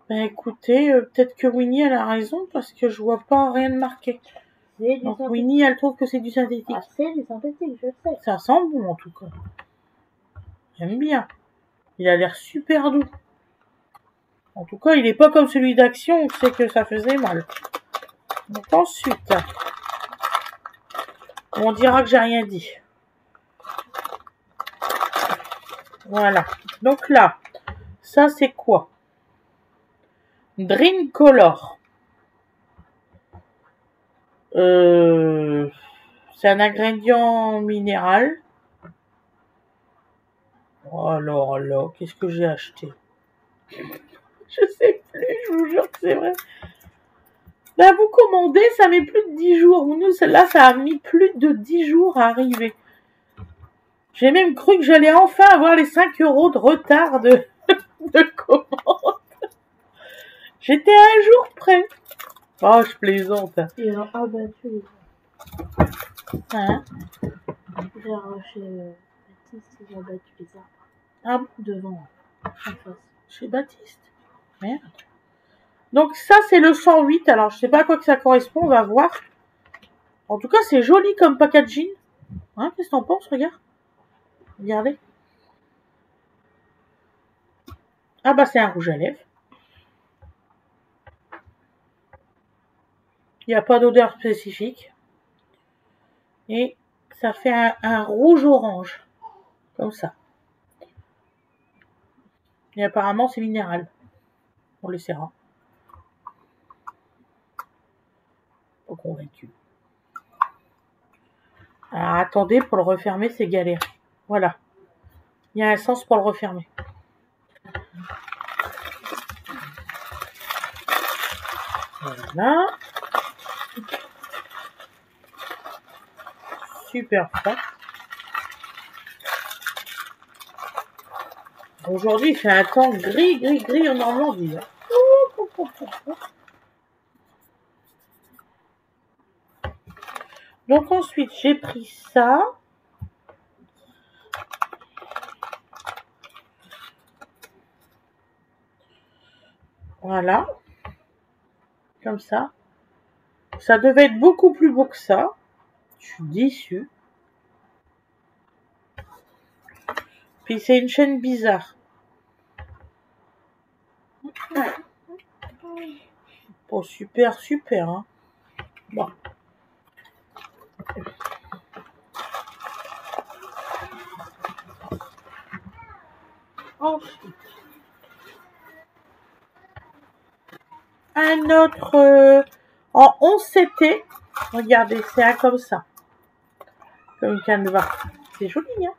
Ben écoutez, peut-être que Winnie elle a raison parce que je vois pas rien de marqué. Donc Winnie elle trouve que c'est du synthétique. Ah, c'est du synthétique, je sais. Ça sent bon en tout cas. J'aime bien. Il a l'air super doux. En tout cas, il est pas comme celui d'Action où c'est que ça faisait mal. Donc ensuite, on dira que j'ai rien dit. Voilà. Donc là, ça c'est quoi? Dream Color. C'est un ingrédient minéral. Oh alors là, qu'est-ce que j'ai acheté? Je sais plus, je vous jure que c'est vrai. Là, vous commandez, ça met plus de 10 jours. Nous, celle-là, ça a mis plus de 10 jours à arriver. J'ai même cru que j'allais enfin avoir les 5 € de retard de commande. J'étais à un jour près. Oh, je plaisante. Ils ont abattu les arbres. Hein? Vers chez Baptiste, ils ont abattu les arbres. Ah, Devant, en face. chez Baptiste. Merde. Donc ça, c'est le 108. Alors, je sais pas à quoi que ça correspond, on va voir. En tout cas, c'est joli comme packaging. Hein, qu'est-ce que t'en penses? Regarde. Regardez. Ah bah, c'est un rouge à lèvres. Il n'y a pas d'odeur spécifique. Et ça fait un rouge-orange. Comme ça. Et apparemment, c'est minéral. On l'essaiera. Pas convaincu. Alors, attendez, pour le refermer, c'est galère. Voilà. Il y a un sens pour le refermer. Voilà. Super froid. Aujourd'hui, il fait un temps gris en Normandie. Donc ensuite, j'ai pris ça. Voilà. Comme ça. Ça devait être beaucoup plus beau que ça. Je suis déçue. Puis c'est une chaîne bizarre. Oh, super, hein. Bon. Ensuite. Un autre en 11 CT. Regardez, c'est un comme ça. Comme canevas. C'est joli, hein.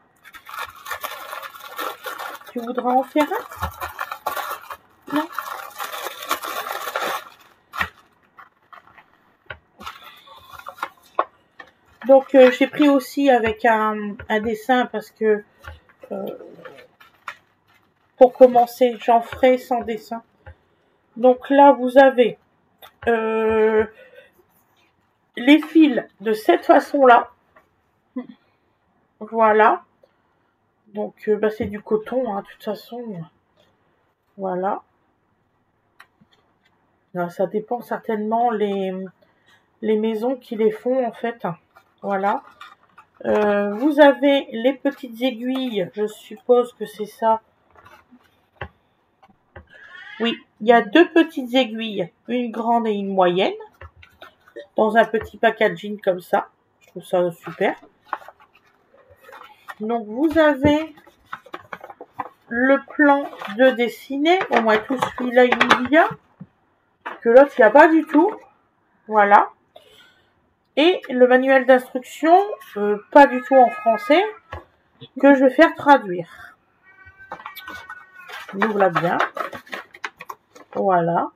Tu voudras en faire un? Non. Donc j'ai pris aussi avec un dessin parce que pour commencer, j'en ferai sans dessin. Donc là, vous avez les fils de cette façon-là. Voilà. Donc bah, c'est du coton, hein, de toute façon. Voilà. Alors, ça dépend certainement les maisons qui les font en fait. Voilà. Vous avez les petites aiguilles, je suppose que c'est ça. Oui, il y a deux petites aiguilles, une grande et une moyenne, dans un petit packaging comme ça. Je trouve ça super. Donc vous avez le plan de dessiner, au moins tout celui-là il y a, que l'autre il n'y a pas du tout. Voilà. Et le manuel d'instruction, pas du tout en français, que je vais faire traduire. On ouvre là bien. Voilà.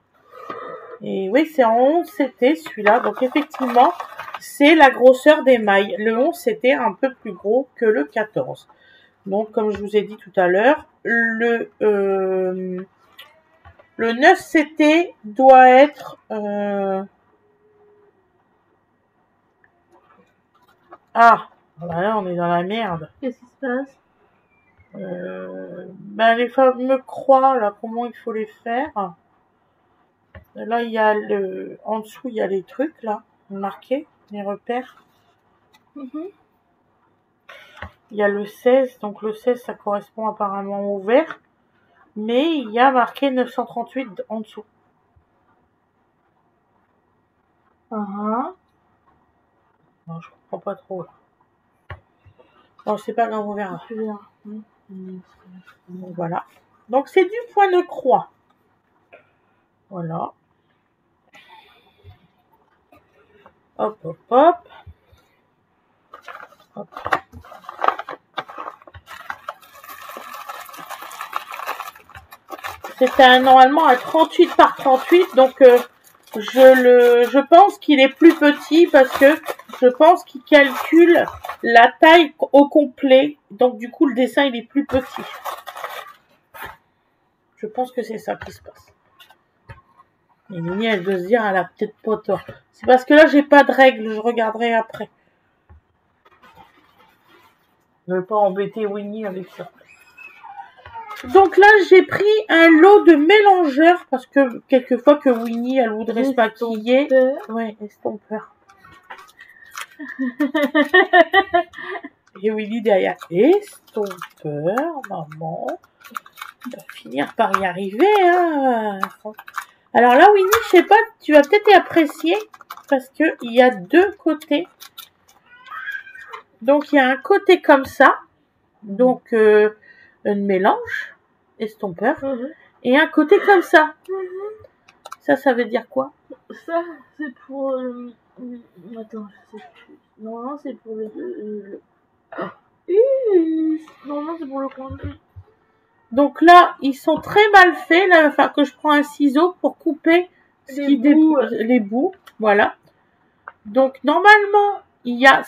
Et oui, c'est en 11 CT celui-là. Donc effectivement, c'est la grosseur des mailles. Le 11 c'était un peu plus gros que le 14. Donc comme je vous ai dit tout à l'heure, le Le 9 CT doit être... Ah, voilà, on est dans la merde. Qu'est-ce qui se passe? Ben les fameux croix, là, comment il faut les faire? Là, il y a le... En dessous, il y a les trucs, là, marqués, les repères. Il y a le 16, donc le 16, ça correspond apparemment au vert. Mais il y a marqué 938 en dessous. Non, je comprends pas trop, là. Bon, c'est pas grave, on verra. Donc, voilà. Donc, c'est du point de croix. Voilà. Hop, hop, hop. Hop. C'est normalement un 38 par 38, donc je pense qu'il est plus petit parce que je pense qu'il calcule la taille au complet, donc du coup le dessin il est plus petit. Je pense que c'est ça qui se passe. Et Mini, elle doit se dire, elle a peut-être pas tort. C'est parce que là j'ai pas de règles, je regarderai après. Je ne veux pas embêter Winnie avec ça. Donc là, j'ai pris un lot de mélangeurs parce que quelquefois que Winnie, elle voudrait se maquiller. Ouais, estompeur. Et Winnie derrière. Estompeur, maman. On va finir par y arriver, hein. Alors là, Winnie, je sais pas, tu vas peut-être apprécier parce que il y a deux côtés. Donc il y a un côté comme ça, donc un mélange, estompeur, et un côté comme ça. Ça veut dire quoi? Ça, c'est pour... Attends, je sais plus. Non, c'est pour le... Non, c'est pour le conduit. Donc là, ils sont très mal faits. Là, il va falloir que je prends un ciseau pour couper les bouts. Voilà. Donc normalement, il y a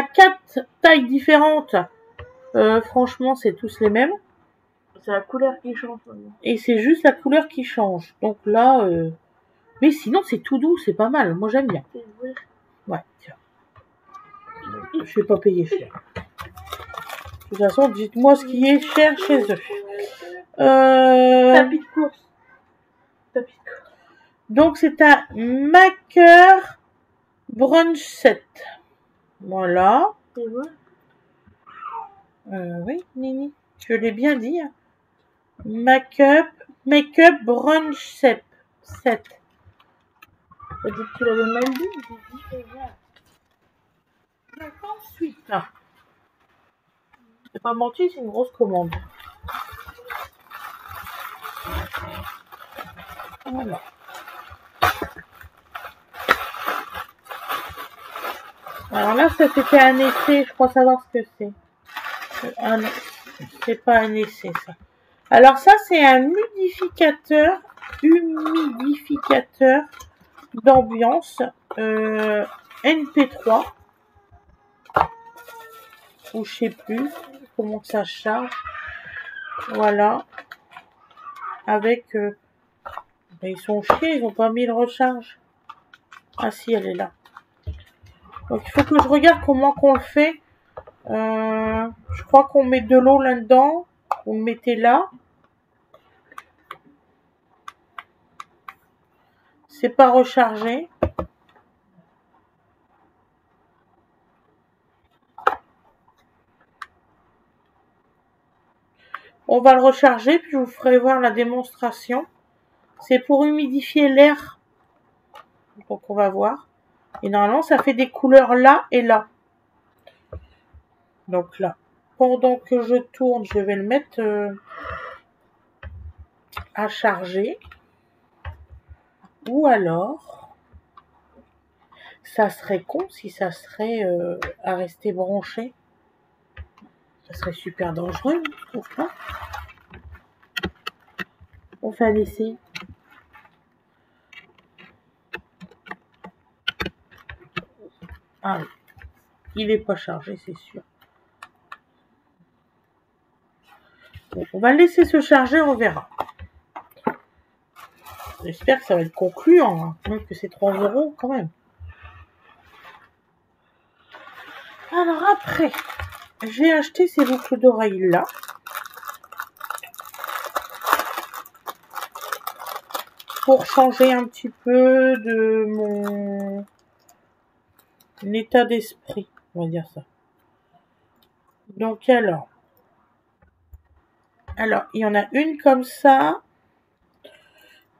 4 tailles différentes. Franchement, c'est tous les mêmes. C'est la couleur qui change. Et c'est juste la couleur qui change. Donc là, mais sinon c'est tout doux, c'est pas mal. Moi j'aime bien. Ouais, tiens. Je vais pas payer cher. De toute façon, dites-moi ce qui est cher chez eux. Tapis de course. Donc c'est un Maker Brunch Set. Voilà. C'est vrai? Oui, Nini. Je l'ai bien dit. Make-up Brunch Set. T'as dit que tu l'avais mal dit, j'ai dit que voilà. Donc ensuite, c'est pas menti, c'est une grosse commande. Voilà. Alors là, ça c'était un essai, je crois savoir ce que c'est. C'est pas un essai, ça. Alors ça, c'est un humidificateur d'ambiance NP3. Ou je sais plus comment ça charge. Voilà. Avec... ils sont chiés, ils n'ont pas mis le recharge. Ah si, elle est là. Donc il faut que je regarde comment qu'on le fait. Je crois qu'on met de l'eau là-dedans. Vous le mettez là. C'est pas rechargé. On va le recharger, puis je vous ferai voir la démonstration. C'est pour humidifier l'air. Donc on va voir. Et normalement, ça fait des couleurs là et là. Donc là. Pendant que je tourne, je vais le mettre à charger. Ou alors, ça serait con si ça serait à rester branché. Ça serait super dangereux, je trouve pas. On fait un essai. Ah oui. Il n'est pas chargé, c'est sûr. Bon, on va le laisser se charger, on verra. J'espère que ça va être concluant, hein. Même que c'est 3 € quand même. Alors après, j'ai acheté ces boucles d'oreilles là. Pour changer un petit peu de mon état d'esprit, on va dire ça. Donc alors, il y en a une comme ça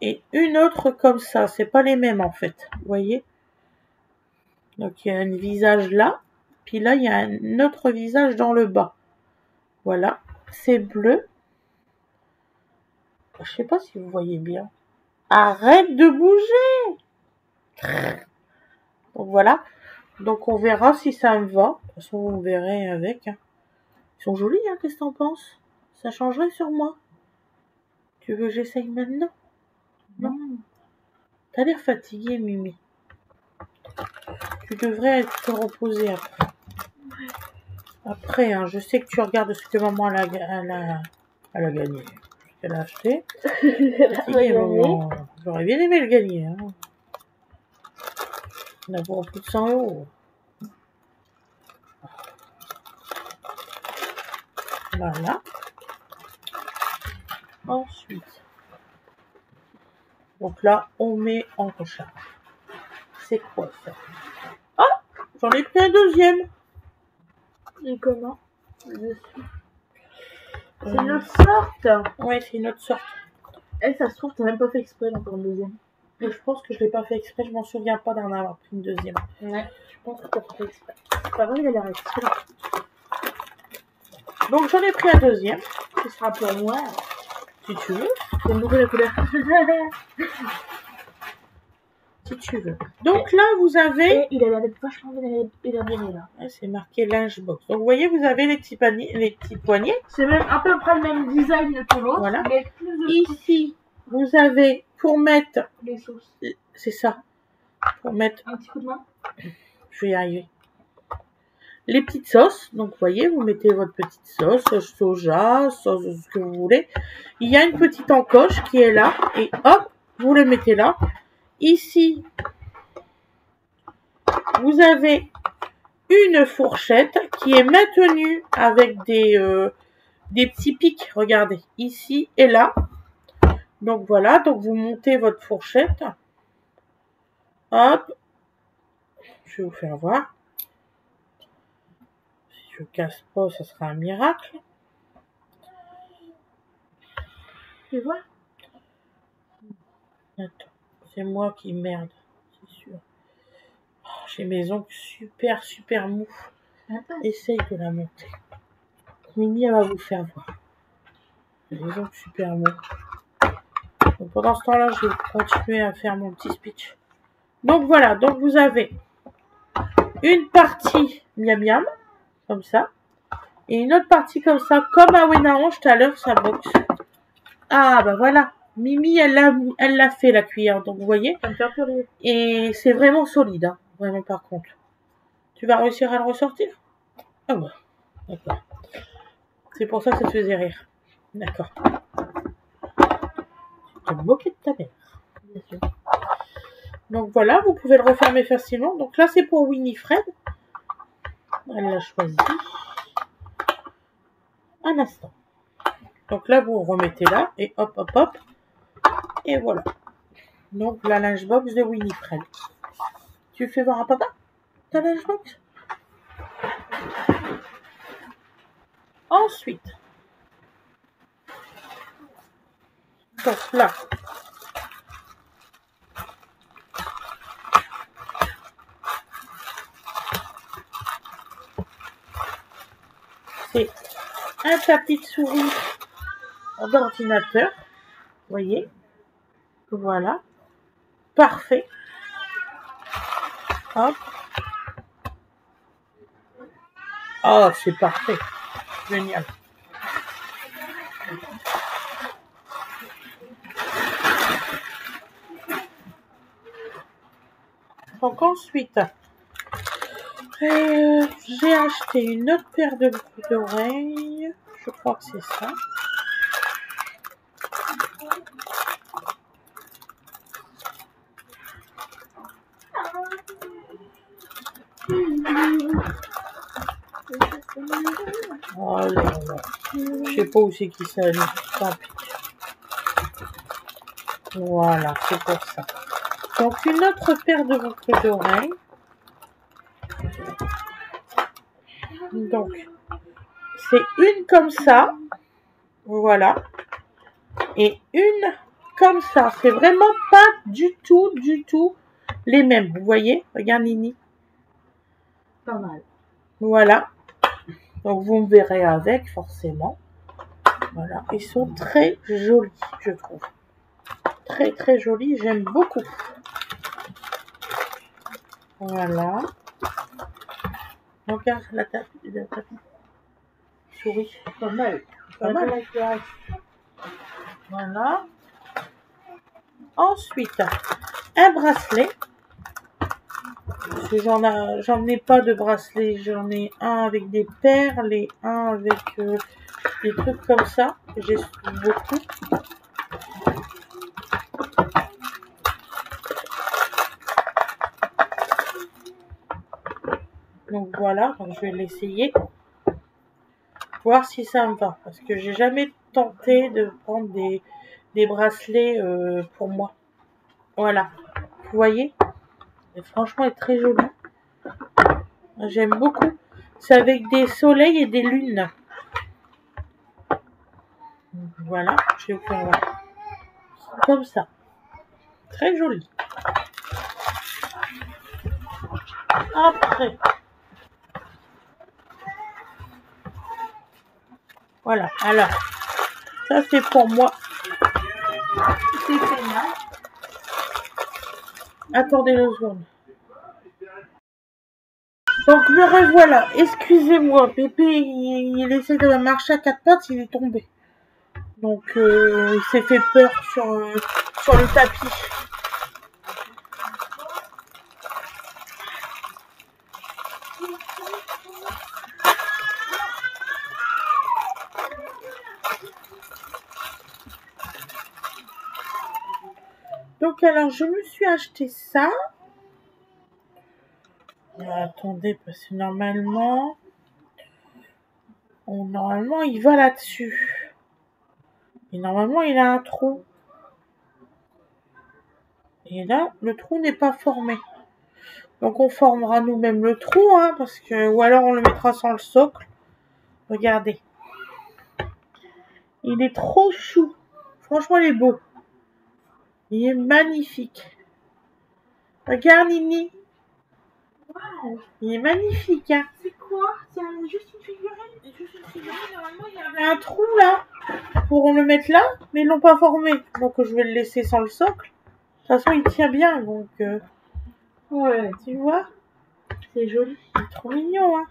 et une autre comme ça. C'est pas les mêmes en fait, vous voyez. Donc il y a un visage là, puis là il y a un autre visage dans le bas. Voilà, c'est bleu. Je sais pas si vous voyez bien. Arrête de bouger. Donc voilà. Donc on verra si ça me va. De toute façon vous verrez avec. Ils sont jolis, hein, qu'est-ce que t'en penses? Ça changerait sur moi. Tu veux que j'essaye maintenant? Non. T'as l'air fatiguée, Mimi. Tu devrais te reposer après. Après, hein, je sais que tu regardes ce que maman elle a gagné. Ce qu'elle a acheté. J'aurais bien aimé le gagner. Hein. On a pour plus de 100 €. Voilà. Ensuite. Donc là, on met en recharge. C'est quoi ça? Ah! J'en ai pris un deuxième. Et comment? C'est une autre sorte. Ouais, c'est une autre sorte. Et ça se trouve, t'as même pas fait exprès d'en prendre une deuxième. Mais je pense que je l'ai pas fait exprès, je m'en souviens pas d'en avoir pris une deuxième. Ouais, je pense que t'as pas fait exprès. C'est pas vrai, il a l'air excellent. Donc j'en ai pris un deuxième. Ce sera pour moi. Si tu veux. J'aime beaucoup la couleur. Si tu veux. Donc là, vous avez... Et il a l'air d'être vachement bien élaboré là. Ouais, c'est marqué Lungebox. Donc vous voyez, vous avez les petits poignets. C'est même à peu près le même design que l'autre. Voilà. Mais plus de Ici, vous avez pour mettre... les sauces. C'est ça. Pour mettre... Un petit coup de main. Je vais y arriver. Les petites sauces. Donc vous voyez, vous mettez votre petite sauce soja, sauce ce que vous voulez. Il y a une petite encoche qui est là. Et hop, vous le mettez là. Ici, vous avez une fourchette qui est maintenue avec des petits pics. Regardez, ici et là. Donc voilà, donc vous montez votre fourchette. Hop. Je vais vous faire voir. Si je casse pas, ça sera un miracle. Tu vois? Attends, c'est moi qui merde, c'est sûr. Oh, j'ai mes ongles super mous. Essaye de la monter. Mini, elle va vous faire voir. J'ai les ongles super mous. Donc pendant ce temps-là, je vais continuer à faire mon petit speech. Donc voilà, donc vous avez une partie miam miam, comme ça. Et une autre partie comme ça, comme à Wenarange tout à l'heure, ça boxe. Ah bah voilà. Mimi, elle l'a fait la cuillère, donc vous voyez. Ça me fait un peu rire. Et c'est vraiment solide, hein, vraiment par contre. Tu vas réussir à le ressortir? Ah ouais, d'accord. C'est pour ça que ça te faisait rire. D'accord. Tu te moquais de ta mère. Bien sûr. Donc voilà, vous pouvez le refermer facilement. Donc là, c'est pour Winifred. Elle l'a choisi. Un instant. Donc là, vous remettez là et hop, hop, hop. Et voilà. Donc la Lungebox de Winifred. Tu fais voir à papa ta Lungebox? Ensuite. Donc là. C'est un tapis de souris d'ordinateur. Vous voyez? Voilà. Parfait. Hop. Oh, c'est parfait. Génial. Donc ensuite, j'ai acheté une autre paire de boucles d'oreilles. Je crois que c'est ça. Oh là là. Je sais pas où c'est qui s'allume. Tant pis. Voilà, c'est pour ça. Donc une autre paire de boucles d'oreilles. Donc c'est une comme ça. Voilà. Et une comme ça. C'est vraiment pas du tout les mêmes. Vous voyez? Regarde Nini. Pas mal. Voilà. Donc vous me verrez avec forcément. Voilà. Ils sont très jolis, je trouve. Très jolis. J'aime beaucoup. Voilà. Regarde la tapis. Souris. Pas mal. Pas mal. Voilà. Ensuite, un bracelet. Parce que j'en ai pas de bracelet. J'en ai un avec des perles et un avec des trucs comme ça. J'ai beaucoup. Donc voilà, donc je vais l'essayer. Voir si ça me va. Parce que j'ai jamais tenté de prendre des bracelets pour moi. Voilà. Vous voyez? Et franchement, elle est très jolie. J'aime beaucoup. C'est avec des soleils et des lunes. Voilà. Je vais faire comme ça. Très joli. Après. Voilà. Alors. Ça, c'est pour moi. C'est fait mal. Attendez 2 secondes. Donc me revoilà. Excusez-moi. Pépé, il essaie de marcher à 4 pattes. Il est tombé. Donc il s'est fait peur sur le tapis. Donc alors je me suis acheté ça. Attendez, parce que normalement il va là-dessus. Et normalement il a un trou. Et là, le trou n'est pas formé. Donc on formera nous-mêmes le trou, hein, parce que ou alors on le mettra sans le socle. Regardez. Il est trop chou. Franchement, il est beau. Il est magnifique. Regarde Nini. Wow. Il est magnifique, hein. C'est quoi? C'est juste une figurine? Normalement, il y avait un trou là pour le mettre là, mais ils l'ont pas formé. Donc je vais le laisser sans le socle. De toute façon, il tient bien, donc ouais, tu vois. C'est joli. Il est trop mignon, hein.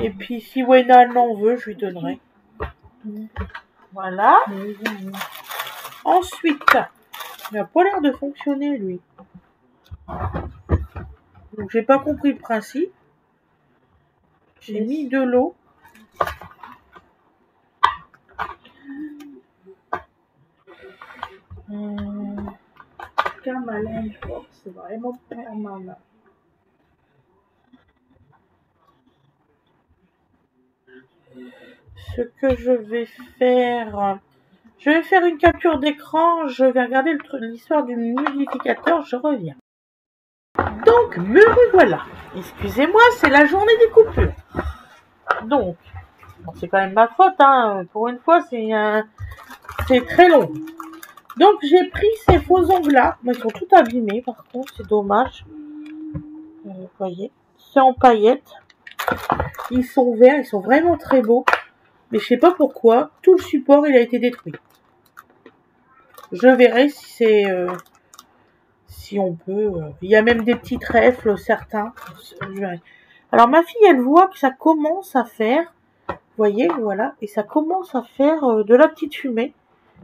Et puis si Wena l'en veut, je lui donnerai. Voilà. Ensuite, il n'a pas l'air de fonctionner, lui. Donc j'ai pas compris le principe. J'ai mis de l'eau. Pas malin, je crois. C'est vraiment pas malin. Ce que je vais faire une capture d'écran. Je vais regarder l'histoire du modificateur. Je reviens. Donc, me revoilà. Excusez-moi, c'est la journée des coupures. Donc, bon, c'est quand même ma faute, hein. Pour une fois, c'est très long. Donc, j'ai pris ces faux ongles-là. Ils sont tout abîmés, par contre, c'est dommage. Vous voyez, c'est en paillettes. Ils sont verts, ils sont vraiment très beaux. Mais je sais pas pourquoi, tout le support, il a été détruit. Je verrai si c'est... si on peut... il y a même des petits trèfles, certains. Je verrai. Alors, ma fille, elle voit que ça commence à faire... Vous voyez, voilà. Et ça commence à faire de la petite fumée.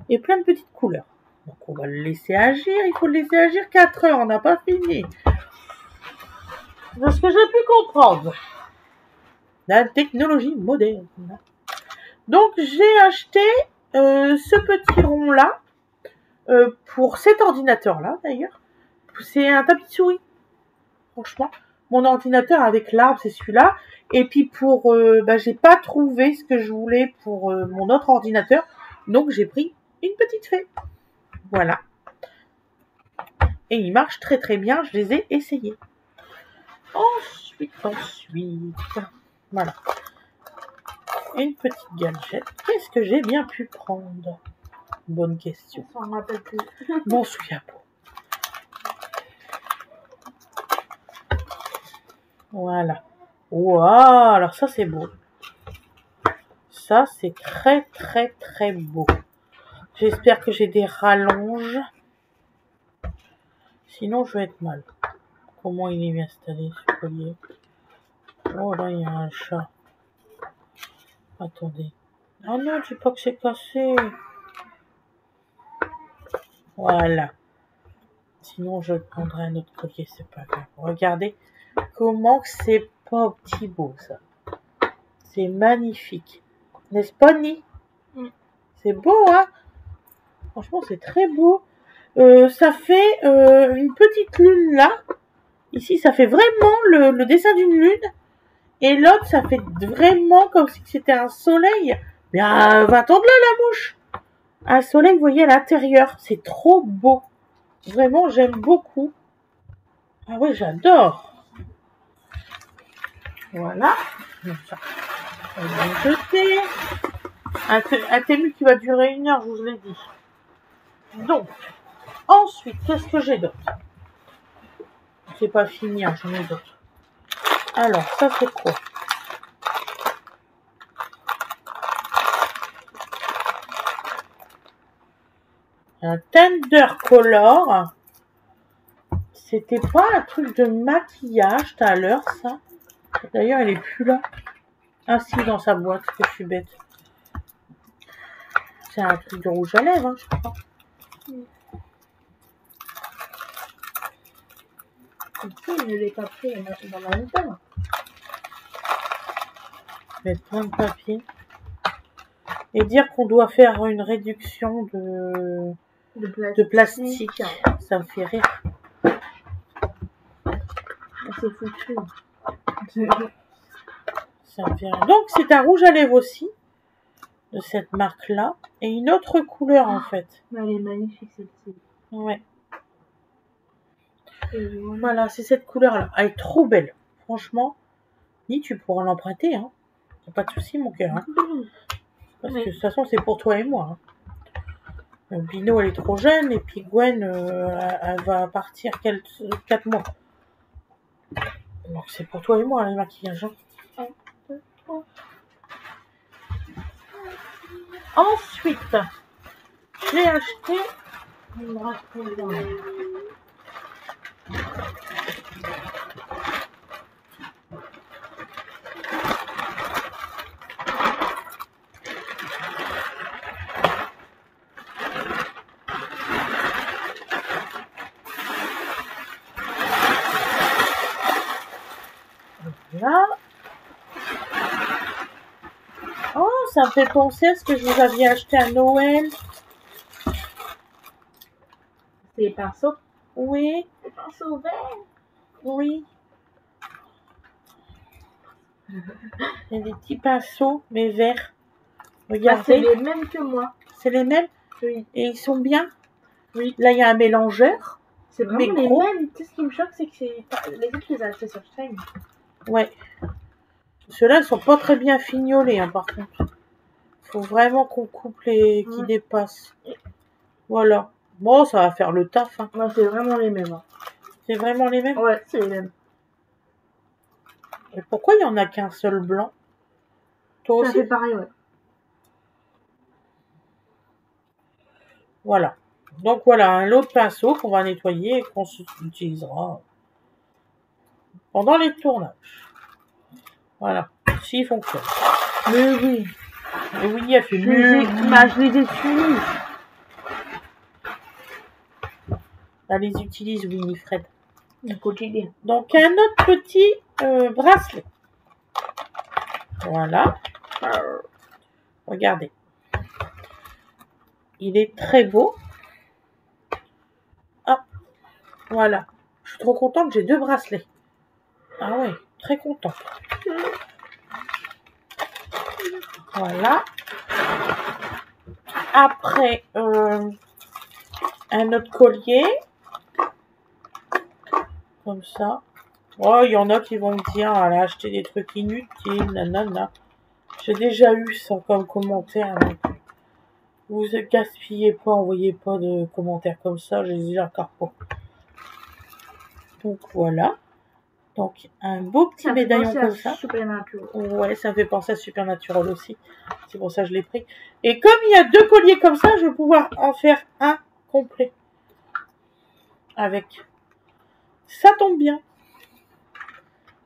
Et plein de petites couleurs. Donc, on va le laisser agir. Il faut le laisser agir 4 heures. On n'a pas fini. De ce que j'ai pu comprendre. La technologie moderne. Donc, j'ai acheté ce petit rond-là. Pour cet ordinateur-là, d'ailleurs. C'est un tapis de souris. Franchement. mon ordinateur avec l'arbre, c'est celui-là. Et puis pour, j'ai pas trouvé ce que je voulais pour mon autre ordinateur. Donc j'ai pris une petite fée. Voilà. Et il marche très très bien, je les ai essayés. Ensuite. Voilà. Une petite galette. Qu'est-ce que j'ai bien pu prendre? Bonne question. Ça me rappelle plus. M'en souviens pas. Voilà. Waouh, alors ça c'est beau. Ça c'est très très très beau. J'espère que j'ai des rallonges. Sinon je vais être mal. Comment il est bien installé ce collier? Oh là il y a un chat. Attendez. Ah non, dis pas que c'est cassé. Voilà. Sinon je prendrai un autre collier, c'est pas grave. Regardez comment c'est pas petit beau ça. C'est magnifique. N'est-ce pas, Ni? C'est beau, hein? Franchement, c'est très beau. Ça fait une petite lune là. Ici, ça fait vraiment le dessin d'une lune. Et l'autre, ça fait vraiment comme si c'était un soleil. Mais à 20 ans de là, la mouche. Un soleil, vous voyez, à l'intérieur. C'est trop beau. Vraiment, j'aime beaucoup. Ah ouais, j'adore. Voilà. Ça. On va jeter. Un tému qui va durer 1 heure, je vous l'ai dit. Donc, ensuite, qu'est-ce que j'ai d'autre? C'est pas fini, hein, j'en ai d'autres. Alors, ça c'est quoi? Un Tender Color. C'était pas un truc de maquillage tout à l'heure, ça. D'ailleurs, elle est plus là. Ah si, dans sa boîte, que je suis bête. C'est un truc de rouge à lèvres, hein, je crois. Ici, je l'ai pas pris dans la longtemps. Mettre plein de papier. Et dire qu'on doit faire une réduction de plastique. Ça me fait rire. C'est foutu. Ça me fait rire. Donc, c'est un rouge à lèvres aussi. De cette marque-là. Et une autre couleur, en fait. Elle est magnifique, celle-ci. Ouais. Voilà, c'est cette couleur-là. Elle est trop belle. Franchement, Ni, tu pourras l'emprunter, hein. Y'a pas de souci, mon cœur, hein. Parce que de toute façon, c'est pour toi et moi. Hein. Bino, elle est trop jeune, et puis Gwen, elle va partir 4 mois. Donc, c'est pour toi et moi, les maquillages. Hein. 1, 2, 3. Ensuite, j'ai acheté une bracelet. Là. Oh, ça me fait penser à ce que je vous aviez acheté à Noël. C'est les pinceaux? Oui. Les pinceaux verts? Oui. Il y a des petits pinceaux, mais verts. Regardez. Ah, c'est les mêmes que moi. C'est les mêmes? Oui. Et ils sont bien? Oui. Là, il y a un mélangeur. C'est vraiment les mêmes. Tu sais, ce qui me choque, c'est que les autres, je les ai achetés sur Shine. Ouais. Ceux-là, ils sont pas très bien fignolés, hein, par contre. Faut vraiment qu'on coupe les qui dépassent. Voilà. Bon, ça va faire le taf. Hein. Non, c'est vraiment les mêmes. Hein. C'est vraiment les mêmes? Ouais, c'est les mêmes. Et pourquoi il y en a qu'un seul blanc? Toi aussi? Ça fait pareil, ouais. Voilà. Donc voilà, un lot de pinceaux qu'on va nettoyer et qu'on utilisera pendant les tournages. Voilà. S'il fonctionne. Mais oui. Et oui, elle fait mieux. Je les ai tués. Elle les utilise, Winifred. Du quotidien. Donc un autre petit bracelet. Voilà. Regardez. Il est très beau. Hop. Voilà. Je suis trop contente, j'ai 2 bracelets. Ah ouais, très content. Voilà. Après, un autre collier. Comme ça. Oh, il y en a qui vont me dire, elle a acheté des trucs inutiles, nanana. J'ai déjà eu ça comme commentaire. Donc vous gaspillez pas, envoyez pas de commentaires comme ça, je les ai encore pas. Donc voilà. Donc un beau petit médaillon comme ça. Ouais, ça me fait penser à Supernatural aussi. C'est pour ça que je l'ai pris. Et comme il y a 2 colliers comme ça, je vais pouvoir en faire un complet. Avec. Ça tombe bien.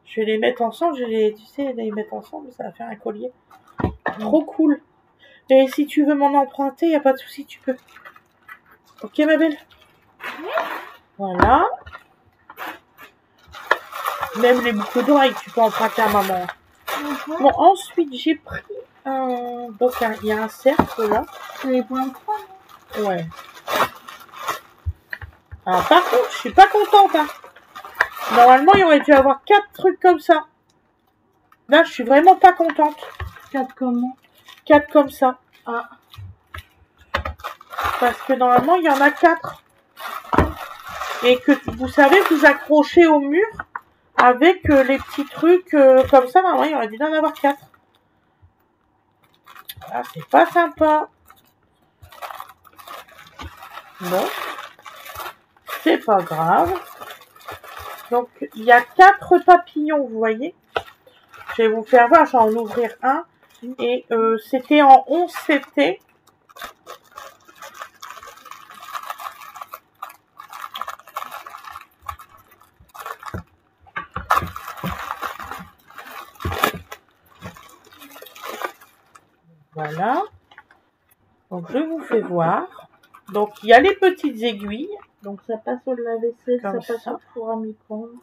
Je vais les mettre ensemble, tu sais, les mettre ensemble, ça va faire un collier. Trop cool. Et si tu veux m'en emprunter, il n'y a pas de souci, tu peux. Ok, ma belle? Voilà. Même les boucles d'oreilles, tu peux emprunter à maman. Bon, ensuite, j'ai pris un... Donc, il y a un cercle, là. C'est les points de croix, non? Ouais. Alors, par contre, je suis pas contente, hein. Normalement, il aurait dû avoir 4 trucs comme ça. Là, je suis vraiment pas contente. 4 comment? 4 comme ça. Ah. Parce que normalement, il y en a 4. Et que, vous savez, vous accrochez au mur avec les petits trucs comme ça. Normalement, il aurait dû en avoir 4. Ah, c'est pas sympa. Bon. C'est pas grave. Donc, il y a 4 papillons, vous voyez. Je vais vous faire voir, je vais en ouvrir un. Et c'était en 11 CT. Voilà. Donc, je vous fais voir. Donc, il y a les petites aiguilles. Donc, ça passe au lave-vaisselle, ça passe au four à micro-ondes.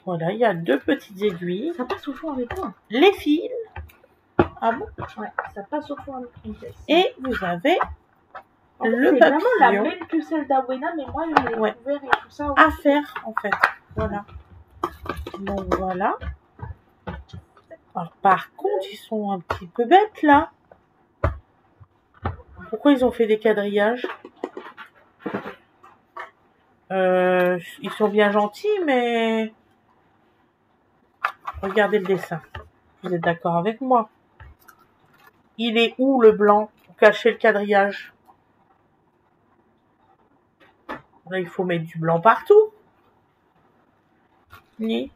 Voilà, il y a 2 petites aiguilles. Ça passe au four à micro-ondes. Les fils. Ah bon? Ouais, ça passe au four à micro-ondes. Et vous avez le papillon. C'est vraiment la même que celle d'Awena, mais moi, je l'ai ouvert et tout ça. À faire, en fait. Voilà. Donc, voilà. Alors, par contre, ils sont un petit peu bêtes, là. Pourquoi ils ont fait des quadrillages? Ils sont bien gentils, mais... Regardez le dessin. Vous êtes d'accord avec moi? Il est où, le blanc, pour cacher le quadrillage? Là, il faut mettre du blanc partout. Ni.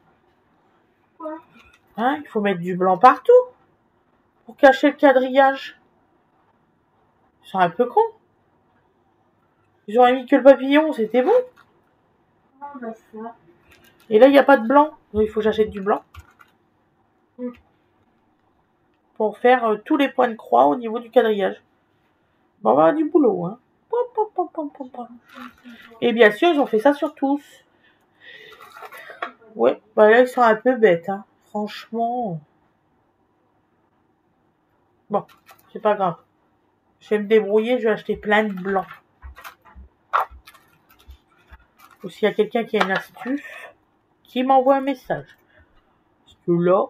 Hein, il faut mettre du blanc partout pour cacher le quadrillage. Ils sont un peu cons. Ils auraient mis que le papillon, c'était bon. Et là, il n'y a pas de blanc. Donc, il faut que j'achète du blanc. Pour faire tous les points de croix au niveau du quadrillage. Bon, on va avoir du boulot, hein. Et bien sûr, ils ont fait ça sur tous. Ouais, bah là, ils sont un peu bêtes, hein. Franchement. Bon, c'est pas grave. Je vais me débrouiller, je vais acheter plein de blancs. Ou s'il y a quelqu'un qui a une astuce, qui m'envoie un message. Parce que là,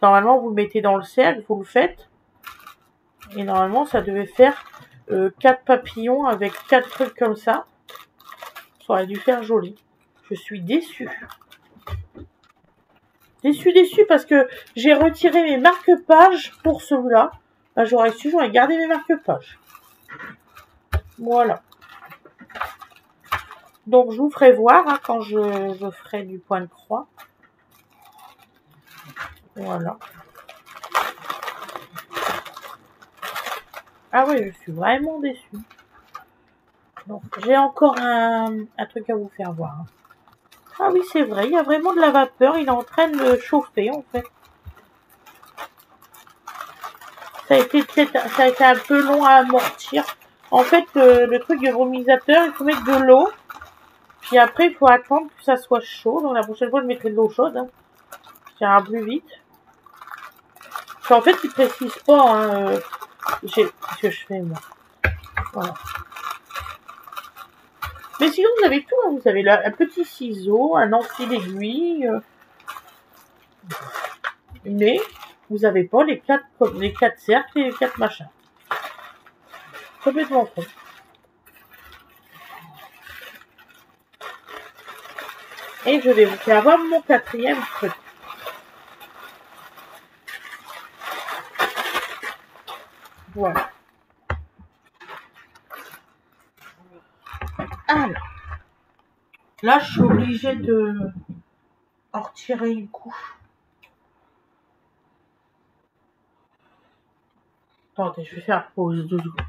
normalement, vous le mettez dans le cercle, vous le faites. Et normalement, ça devait faire 4 papillons avec 4 trucs comme ça. Ça aurait dû faire joli. Je suis déçue. Déçue parce que j'ai retiré mes marque-pages pour celui-là. Bah, j'aurais gardé mes marque-pages. Voilà. Donc, je vous ferai voir hein, quand je ferai du point de croix. Voilà. Ah oui, je suis vraiment déçue. Donc, j'ai encore un truc à vous faire voir. Ah oui, c'est vrai, il y a vraiment de la vapeur. Il est en train de chauffer, en fait. Ça a été un peu long à amortir. En fait, le truc de vomisateur, il faut mettre de l'eau. Puis après, il faut attendre que ça soit chaud. Donc, la prochaine fois, je mettrai de l'eau chaude. Hein. Ça ira plus vite. En fait, ils précisent pas hein, ce que je fais, moi. Voilà. Mais sinon, vous avez tout. Hein. Vous avez un petit ciseau, un ancre d'aiguille. Mais vous n'avez pas les quatre cercles et les 4 machins. Complètement con. Et je vais vous faire voir mon 4e truc. Voilà. Alors, là, je suis obligée de en retirer une couche. Attendez, je vais faire pause 2 secondes.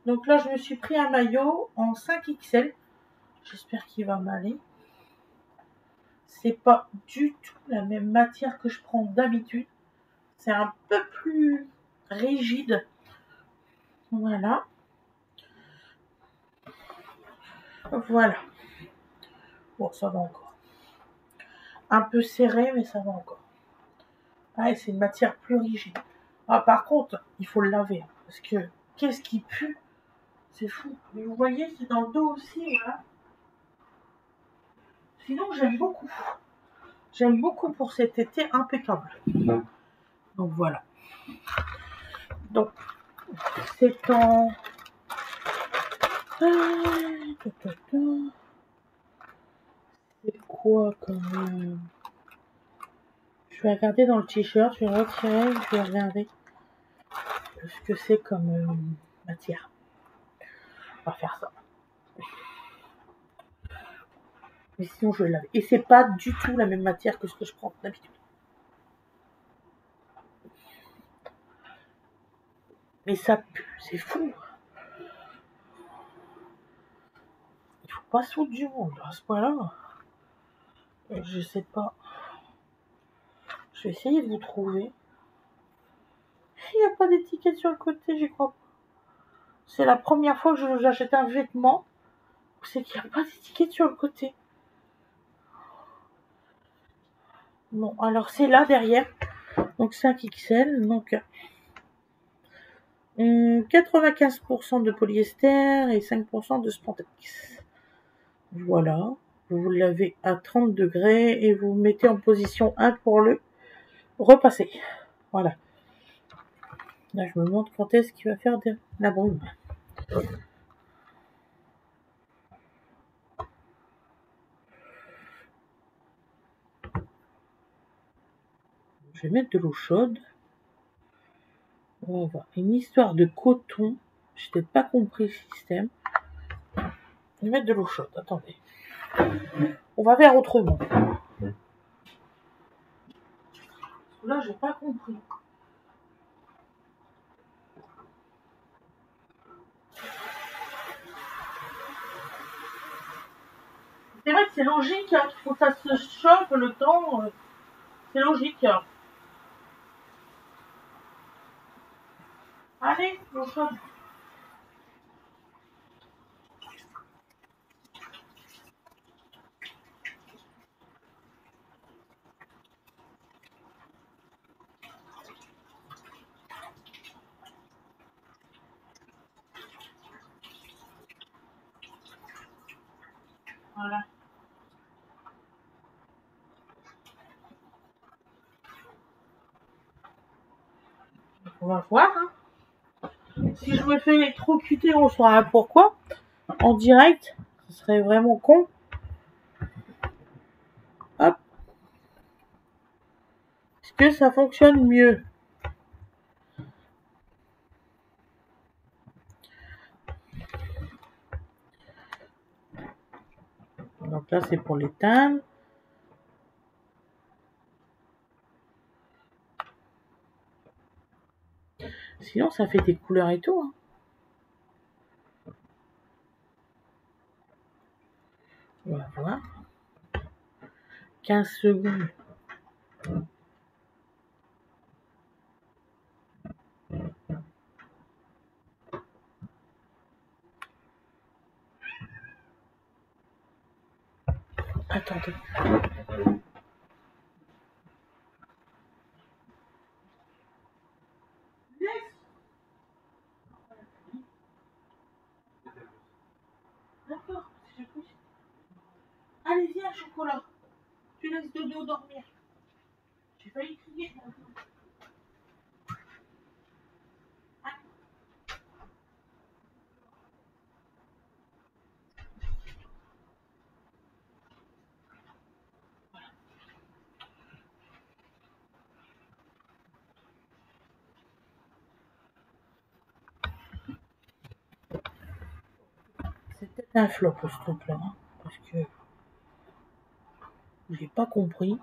Donc là, je me suis pris un maillot en 5XL. J'espère qu'il va m'aller. C'est pas du tout la même matière que je prends d'habitude. C'est un peu plus rigide. Voilà. Voilà. Bon, ça va encore. Un peu serré, mais ça va encore. Ah, c'est une matière plus rigide. Ah, par contre, il faut le laver. Hein, parce que, qu'est-ce qui pue? C'est fou. Mais vous voyez, c'est dans le dos aussi, voilà. Sinon, j'aime beaucoup. J'aime beaucoup pour cet été impeccable. Donc, voilà. Donc, c'est en... C'est quoi quand même? Je vais regarder dans le t-shirt, je vais retirer, je vais regarder ce que c'est comme matière. On va faire ça. Mais sinon je vais laver. Et c'est pas du tout la même matière que ce que je prends d'habitude. Mais ça pue, c'est fou. Il faut pas se foutre du monde à ce point-là. Je sais pas. Je vais essayer de vous trouver. Il n'y a pas d'étiquette sur le côté, j'y crois pas. C'est la première fois que j'achète un vêtement. C'est qu'il n'y a pas d'étiquette sur le côté. Bon, alors c'est là derrière. Donc 5XL. Donc 95% de polyester et 5% de spandex. Voilà. Vous lavez à 30 degrés et vous mettez en position 1 pour le repasser. Voilà. Là, je me demande quand est-ce qu'il va faire de la brume. Je vais mettre de l'eau chaude. On va voir. Une histoire de coton. Je n'ai peut-être pas compris le système. Je vais mettre de l'eau chaude. Attendez. On va faire autrement. Là, j'ai pas compris. C'est vrai que c'est logique hein, qu'il faut que ça se chauffe le temps. C'est logique. Allez, l'eau chaude. Voilà. On va voir. Hein. Si je me fais électrocuter, on saura pourquoi. En direct, ce serait vraiment con. Hop. Est-ce que ça fonctionne mieux? Donc là, c'est pour l'éteindre. Sinon, ça fait des couleurs et tout. Hein. On va voir. 15 secondes. Attendez. D'accord. Allez, viens, chocolat. Tu laisses Dodo dormir. J'ai failli crier. C'est peut-être un flop ce truc-là, hein, parce que j'ai pas compris.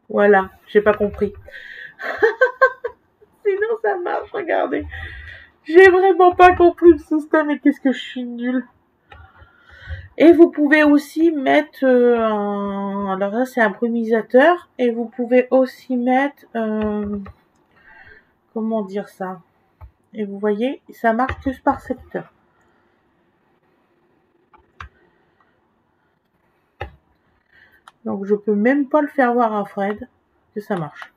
Voilà, j'ai pas compris. Sinon ça marche, regardez. J'ai vraiment pas compris le système et qu'est-ce que je suis nulle. Et vous pouvez aussi mettre alors là c'est un brumisateur et vous pouvez aussi mettre comment dire ça. Et vous voyez, ça marche que par secteur. Donc je peux même pas le faire voir à Fred que ça marche.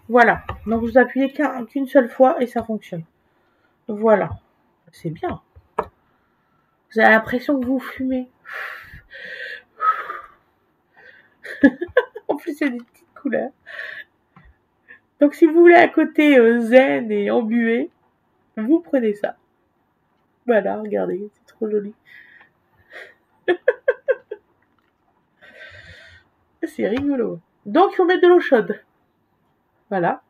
Voilà. Donc vous appuyez qu'une seule fois et ça fonctionne. Voilà. C'est bien. Vous avez l'impression que vous fumez. En plus, il y a des petites couleurs. Donc si vous voulez un côté zen et embué, vous prenez ça. Voilà, regardez, c'est trop joli. C'est rigolo. Donc il faut mettre de l'eau chaude. Voilà.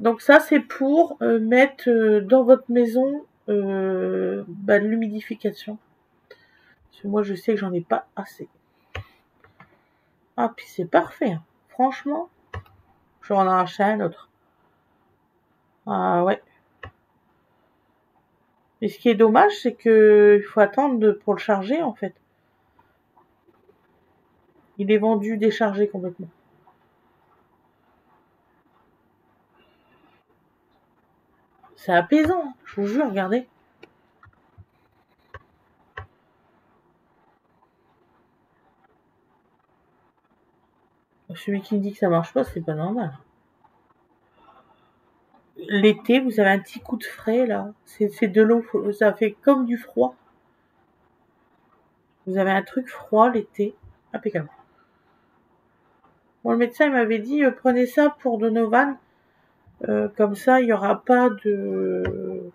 Donc ça c'est pour mettre dans votre maison de l'humidification. Parce que moi je sais que j'en ai pas assez. Ah puis c'est parfait. Hein. Franchement, je vais en arracher un autre. Ah ouais. Et ce qui est dommage, c'est que il faut attendre pour le charger en fait. Il est vendu déchargé complètement. C'est apaisant, je vous jure, regardez. Celui qui me dit que ça marche pas, c'est pas normal. L'été, vous avez un petit coup de frais là. C'est de l'eau, ça fait comme du froid. Vous avez un truc froid l'été, impeccable. Bon, le médecin il m'avait dit prenez ça pour Donovan, comme ça il n'y aura pas d'huiles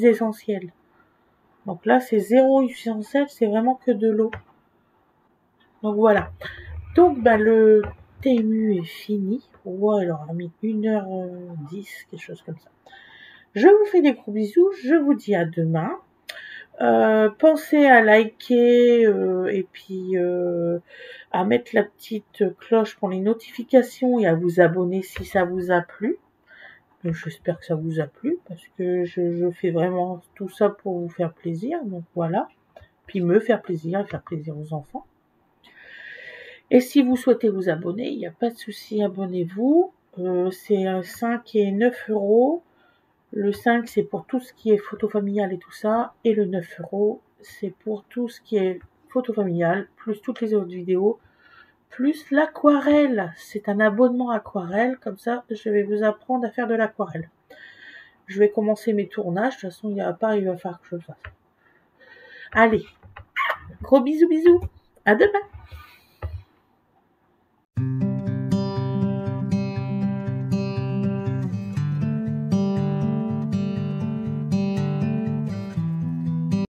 essentielles. Donc là c'est 0,807, c'est vraiment que de l'eau. Donc voilà. Donc le TMU est fini. Ouais, elle aura mis 1h10, quelque chose comme ça. Je vous fais des gros bisous, je vous dis à demain. Pensez à liker et puis à mettre la petite cloche pour les notifications et à vous abonner si ça vous a plu. J'espère que ça vous a plu parce que je fais vraiment tout ça pour vous faire plaisir. Donc voilà. Puis me faire plaisir et faire plaisir aux enfants. Et si vous souhaitez vous abonner, il n'y a pas de souci, abonnez-vous. C'est 5 et 9 euros. Le 5, c'est pour tout ce qui est photo familiale et tout ça. Et le 9 euros, c'est pour tout ce qui est photo familiale, plus toutes les autres vidéos, plus l'aquarelle. C'est un abonnement aquarelle. Comme ça, je vais vous apprendre à faire de l'aquarelle. Je vais commencer mes tournages. De toute façon, il va falloir que je le fasse. Allez, gros bisous, bisous. À demain.